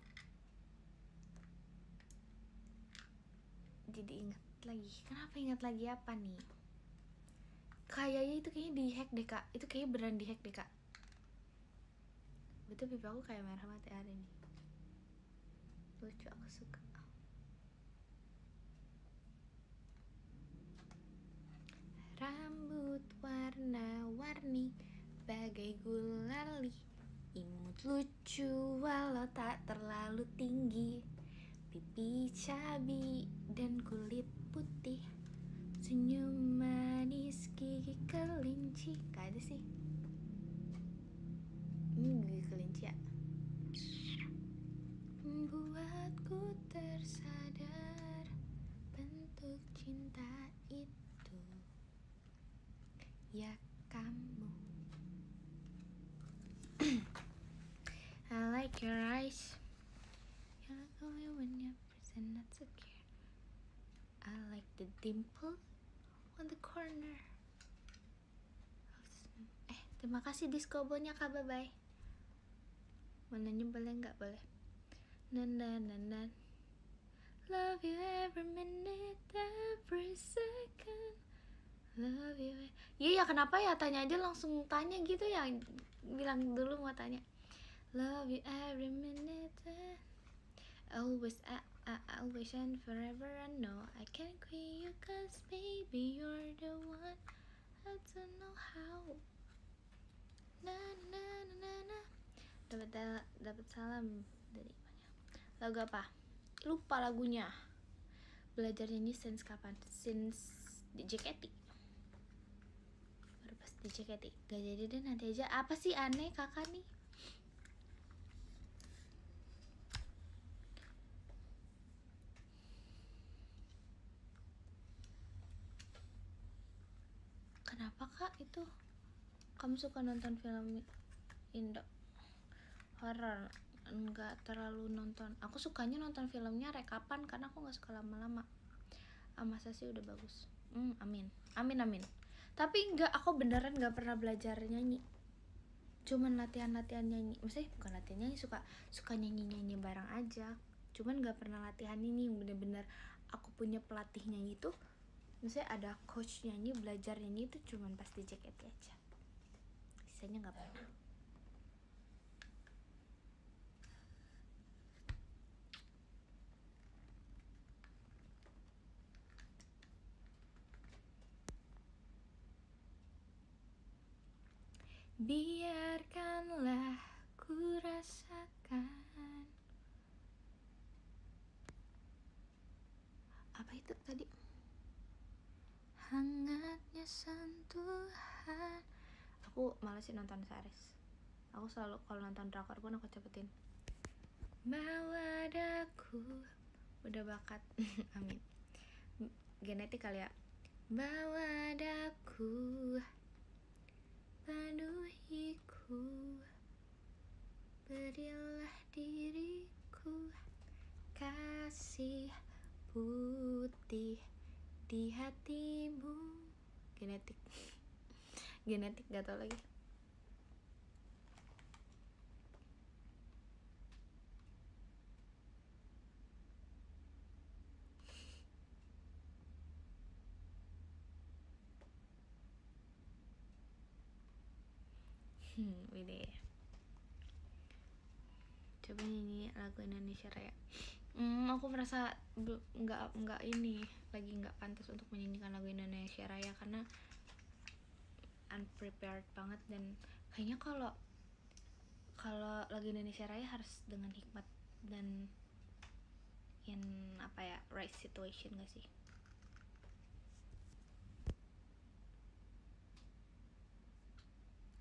Jadi ingat lagi. Kenapa ingat lagi apa nih? Kayaknya itu kayaknya dihack deh kak. Itu kayaknya beneran dihack deh kak. Betul pipi aku kayak merah mati hari ini. Lucu, aku suka. Rambut warna-warni bagai gulali, imut lucu walau tak terlalu tinggi, pipi cabi dan kulit putih, senyum manis gigi kelinci. Gak ada sih. Ini gigi kelinci ya. Membuatku tersadar bentuk cinta itu, ya kamu. I like your eyes, you like only when you're present, not secure. I like the dimple on the corner. Terima kasih diskobonya kak, bye bye. Mau nanya boleh nggak? Boleh. Nan. Love you every minute, every second. Love you. Iya ya, kenapa ya tanya aja langsung tanya gitu ya? Bilang dulu mau tanya. Love you every minute, always and forever. I know I can't quit you, cause baby you're the one. I don't know how. Na. Dapat salam dari lagu apa? Lupa lagunya. Belajar nyanyi since kapan? Since di JKT. Baru pas di JKT. Gak jadi deh, nanti aja. Apa sih aneh kakak nih? Kenapa kak itu? Kamu suka nonton film Indo? Horor? Enggak terlalu nonton. Aku sukanya nonton filmnya rekapan karena aku nggak suka lama-lama. Masa sih udah bagus. Amin. Tapi enggak, aku beneran nggak pernah belajar nyanyi. Cuman latihan nyanyi. Maksudnya bukan latihan nyanyi, suka nyanyi bareng aja. Cuman nggak pernah latihan nyanyi. Bener-bener aku punya pelatih nyanyi tuh Maksudnya ada coach nyanyi, belajar nyanyi itu cuman pas di JKT aja, sisanya nggak pernah. Biarkanlah ku rasakan. Apa itu tadi? Hangatnya sentuhan. Aku malas sih nonton series. Aku selalu kalau nonton drakor pun aku cepetin. Bawa daku. Udah bakat. Amin. Genetik kali ya. Bawa daku, penuhiku, berilah diriku, kasih putih di hatimu. Genetik. Genetik gak tau lagi. Ini coba nyanyi lagu Indonesia Raya. Aku merasa nggak ini lagi nggak pantas untuk menyanyikan lagu Indonesia Raya karena unprepared banget, dan kayaknya kalau lagu Indonesia Raya harus dengan hikmat dan in apa ya, right situation gak sih?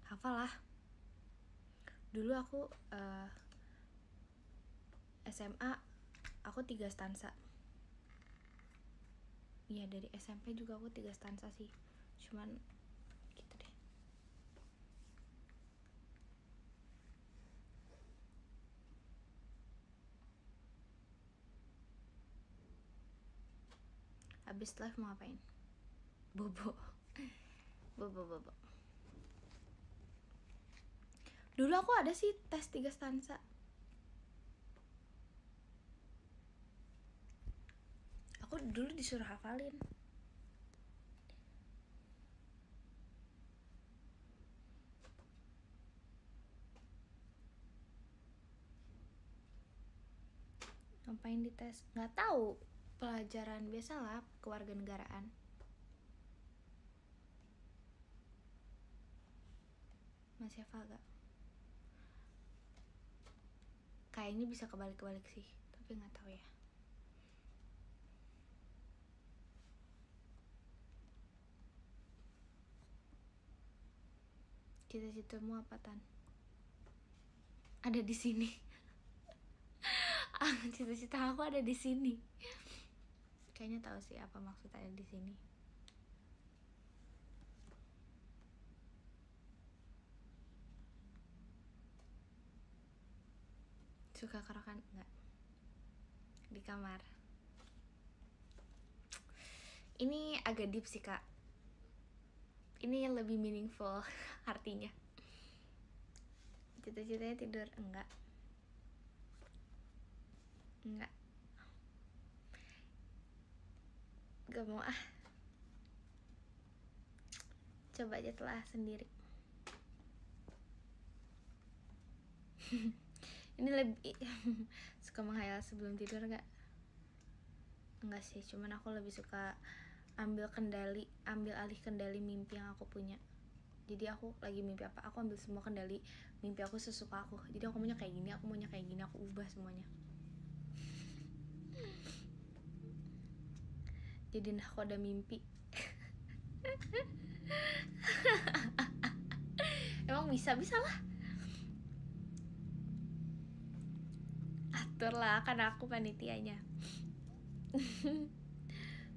Hafal lah. Dulu aku SMA aku 3 stansa. Iya, dari SMP juga aku 3 stansa sih. Cuman gitu deh. Abis live mau ngapain? Bobo. Bobo. Dulu aku ada sih tes 3 stansa. Aku dulu disuruh hafalin. Ngapain dites? Nggak tahu. Pelajaran biasalah, kewarganegaraan. Masih hafal gak? Kayaknya bisa kebalik-kebalik sih, tapi nggak tahu ya. Cita-citamu apa, Tan? Ada di sini. Cita-cita aku ada di sini. Kayaknya tahu sih apa maksud ada di sini. Suka kerokan? Enggak. Di kamar. Ini agak deep sih, Kak. Ini lebih meaningful artinya. Cita-citanya tidur? Enggak. Gak mau ah. Coba aja telah sendiri. Ini lebih suka menghayal sebelum tidur gak? Enggak sih, cuman aku lebih suka ambil alih kendali mimpi yang aku punya. Jadi aku lagi mimpi apa, aku ambil semua kendali mimpi aku sesuka aku. Jadi aku maunya kayak gini, aku ubah semuanya. Jadi nakoda mimpi. Emang bisa lah. Atur lah, kan aku panitianya.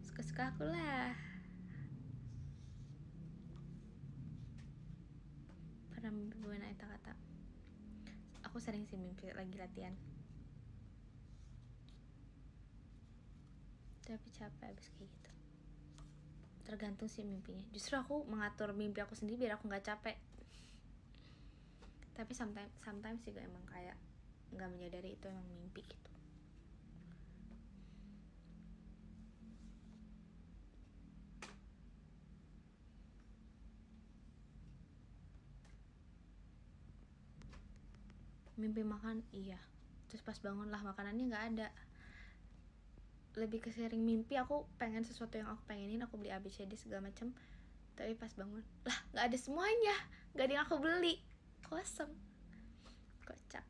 Suka-suka aku lah. Pernah mimpi buana eta kata. Aku sering sih mimpi lagi latihan. Tapi capek abis kayak gitu. Tergantung sih mimpinya. Justru aku mengatur mimpi aku sendiri biar aku nggak capek. Tapi sometimes juga emang kayak nggak menyadari itu emang mimpi gitu. Mimpi makan, iya. Terus pas bangun lah makanannya nggak ada. Lebih ke sering mimpi aku pengen sesuatu yang aku pengenin, aku beli ABCD segala macam. Tapi pas bangun, lah nggak ada semuanya, nggak ada yang aku beli, kosong, kocak.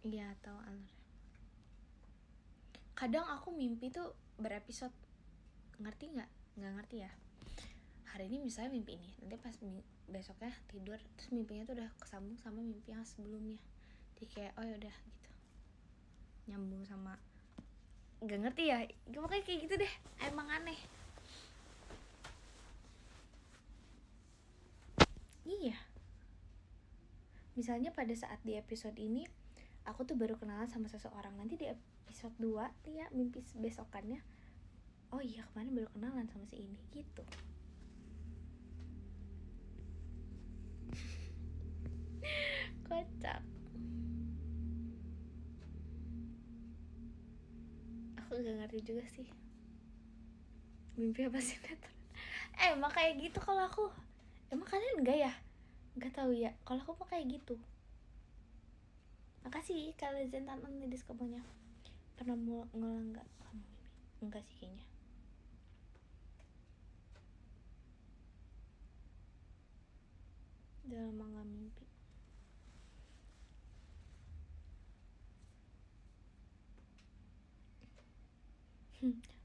Iya, tahu alurnya. Kadang aku mimpi tuh berepisode, ngerti nggak? Nggak ngerti ya. Hari ini misalnya mimpi ini, nanti pas besoknya tidur terus mimpinya tuh udah kesambung sama mimpi yang sebelumnya. Jadi kayak oh ya udah gitu, nyambung sama, nggak ngerti ya. Pokoknya kayak gitu deh, emang aneh. Iya. Misalnya pada saat di episode ini aku tuh baru kenalan sama seseorang, nanti di episode 2 nih ya mimpi besokannya, oh iya kemarin baru kenalan sama si ini gitu. Kocak. Aku gak ngerti juga sih mimpi apa sinetron. Emang kayak gitu kalau aku. Emang kalian enggak ya? Enggak tahu ya. Kalau aku mah kayak gitu. Makasih kalian Zentan di diskoponya. Pernah mau ngulang enggak kamu mimpi? Enggak sih kayaknya. Udah lama gak mimpi.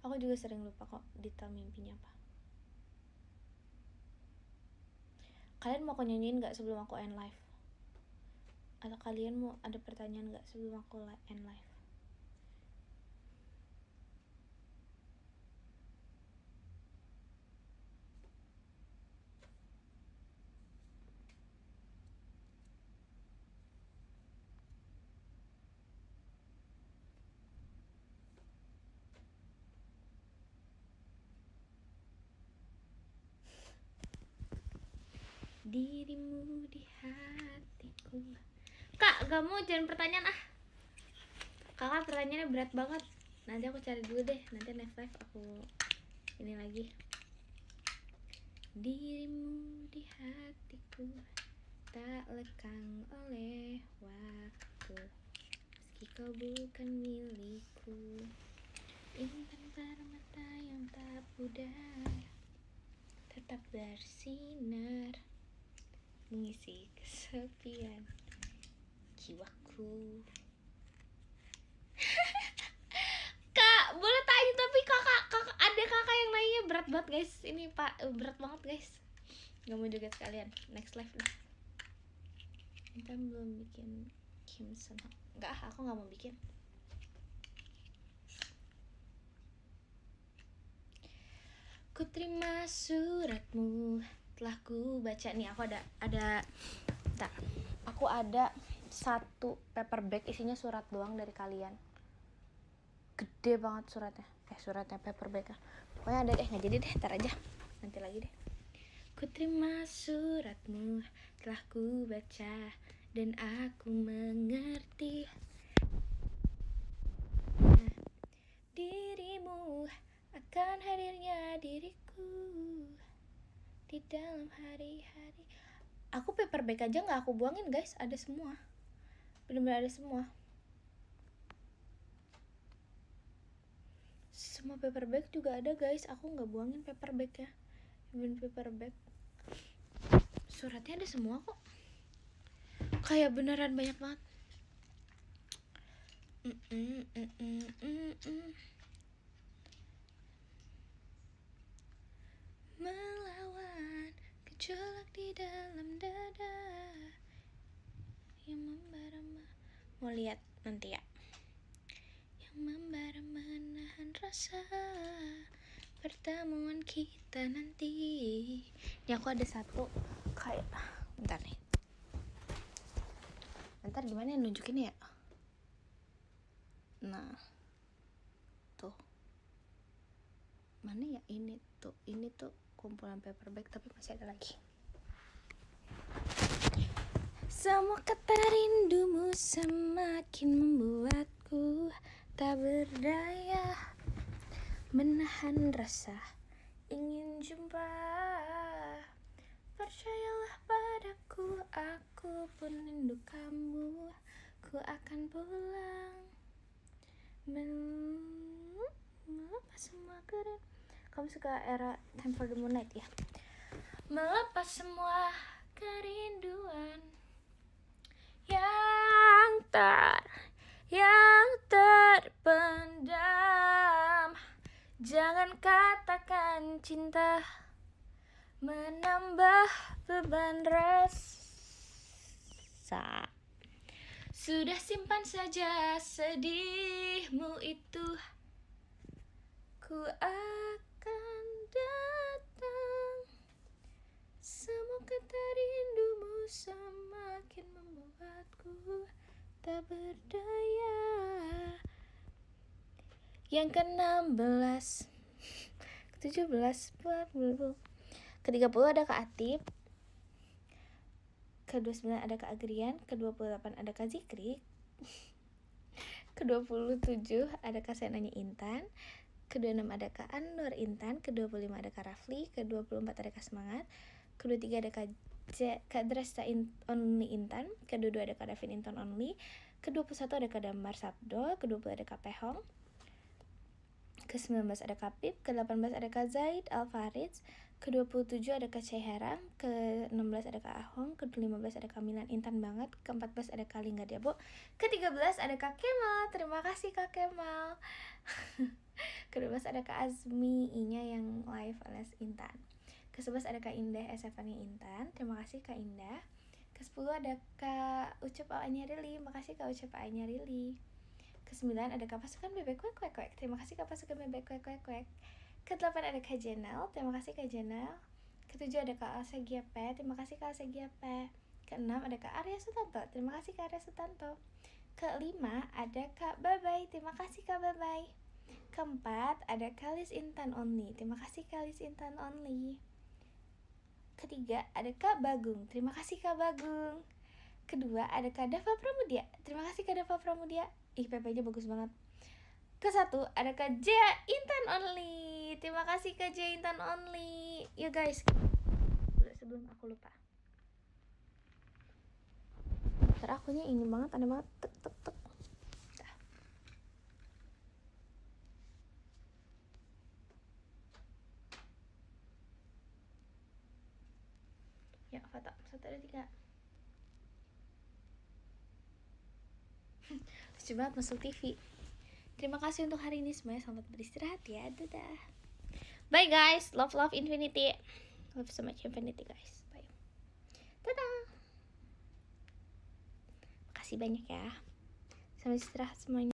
Aku juga sering lupa kok detail mimpinya apa. Kalian mau aku nyanyiin gak sebelum aku end live? Atau kalian mau ada pertanyaan gak sebelum aku end live? Dirimu di hatiku. Kak, gak mau, jangan pertanyaan ah. Kakak pertanyaannya berat banget. Nanti aku cari dulu deh, nanti next live aku ini lagi. Dirimu di hatiku, tak lekang oleh waktu, meski kau bukan milikku. Intan permata yang tak pudar, tetap bersinar, mengisi kesepian jiwaku. Kak, boleh tanya tapi kakak ada kakak yang nanya berat banget guys. Ini pak berat banget guys. Gak mau juga sekalian. Next live dah. Kita belum bikin Kim Sun Ho. Enggak, aku gak mau bikin. Ku terima suratmu, telah ku baca. Nih aku ada tak, aku ada satu paper bag isinya surat doang dari kalian. Gede banget suratnya paper bag. Pokoknya ada deh, nggak jadi deh, ntar aja nanti lagi deh. Ku terima suratmu, telah ku baca dan aku mengerti. Dirimu akan hadirnya diriku di dalam hari-hari. Aku paper bag aja nggak aku buangin guys, ada semua, benar-benar ada semua. Semua paper bag juga ada guys, aku nggak buangin paper bag ya, even paper bag. Suratnya ada semua kok, kayak beneran banyak banget. Melawan gejolak di dalam dada yang membara. Mau lihat nanti ya. Yang membara menahan rasa pertemuan kita nanti. Ini aku ada satu kayak, bentar nih. Bentar gimana ya nunjukin ya? Nah, tuh. Mana ya ini tuh? Ini tuh kumpulan paper bag tapi masih ada lagi. Semua kata rindumu semakin membuatku tak berdaya menahan rasa ingin jumpa. Percayalah padaku, aku pun rindu kamu. Ku akan pulang melepas semua kerinduan. Kamu suka era Time for the Moonlight ya? Melepas semua kerinduan yang terpendam. Jangan katakan cinta menambah beban rasa. Sudah simpan saja sedihmu itu. Ku akan datang. Semua kata rindumu semakin membuatku tak berdaya. Yang ke-16 ke-17 ke-30 ada Kak Atip, ke-29 ada Kak Agrian, ke-28 ada Kak Zikri, ke-27 ada Kak Senanya Intan, ke-26 ada Kak Anur Intan, ke-25 ada Kak Rafli, ke-24 ada Kak Semangat, ke-23 ada Kak Dresta Only Intan, ke-22 ada Kak Davin Intan Only, ke-21 ada Kak Damar Sabdo, ke-20 ada Kak Pehong, ke-19 ada Kak Pip, ke-18 ada Kak Zaid Alfaridz, ke-27 ada Kak Ceherang, ke-16 ada Kak Ahong, ke-15 ada Kak Milan Intan banget, ke-14 ada Kak Lingga Diabo, ke-13 ada Kak Kemal. Terima kasih Kak Kemal. Ke-12 ada Kak Azmi Inya yang live alias Intan. Ke-11 ada Kak Indah SFN-nya Intan. Terima kasih Kak Indah. Ke-10 ada Kak Ucup A-nya Rili. Makasih Kak Ucup A-nya Rili. Ke-9 ada Kak Pasukan Bebek Kwek Kwek Kwek. Terima kasih Kak Pasukan Bebek Kwek Kwek Kwek. Ke-8 ada Kak Jenel. Terima kasih Kak Jenel. Ke-7 ada Kak Alsa Giape. Terima kasih Kak Alsa Giape. Ke-6 ada Kak Arya Sutanto. Terima kasih Kak Arya Sutanto. Ke-5 ada Kak Babay. Terima kasih Kak Babay. Ke-4 ada Kak Lis Intan Only. Terima kasih Kak Lis Intan Only. Ke-3 ada Kak Bagung. Terima kasih Kak Bagung. Ke-2 ada Kak Dava Pramudia. Terima kasih Kak Dava Pramudia. PP-nya bagus banget. Ke-1 ada Kak Jaya Intan Only. Terima kasih Kak Jaya Intan Only. Ya guys, sebelum aku lupa, ntar akunya ini banget, aneh banget. Tek tek tek. Ya, foto 1, 2, 3. Lucu banget masuk TV. Terima kasih untuk hari ini semuanya. Selamat beristirahat ya. Dadah. Bye guys. Love infinity. Love so much infinity guys. Bye. Dadah. Makasih banyak ya. Selamat istirahat semuanya.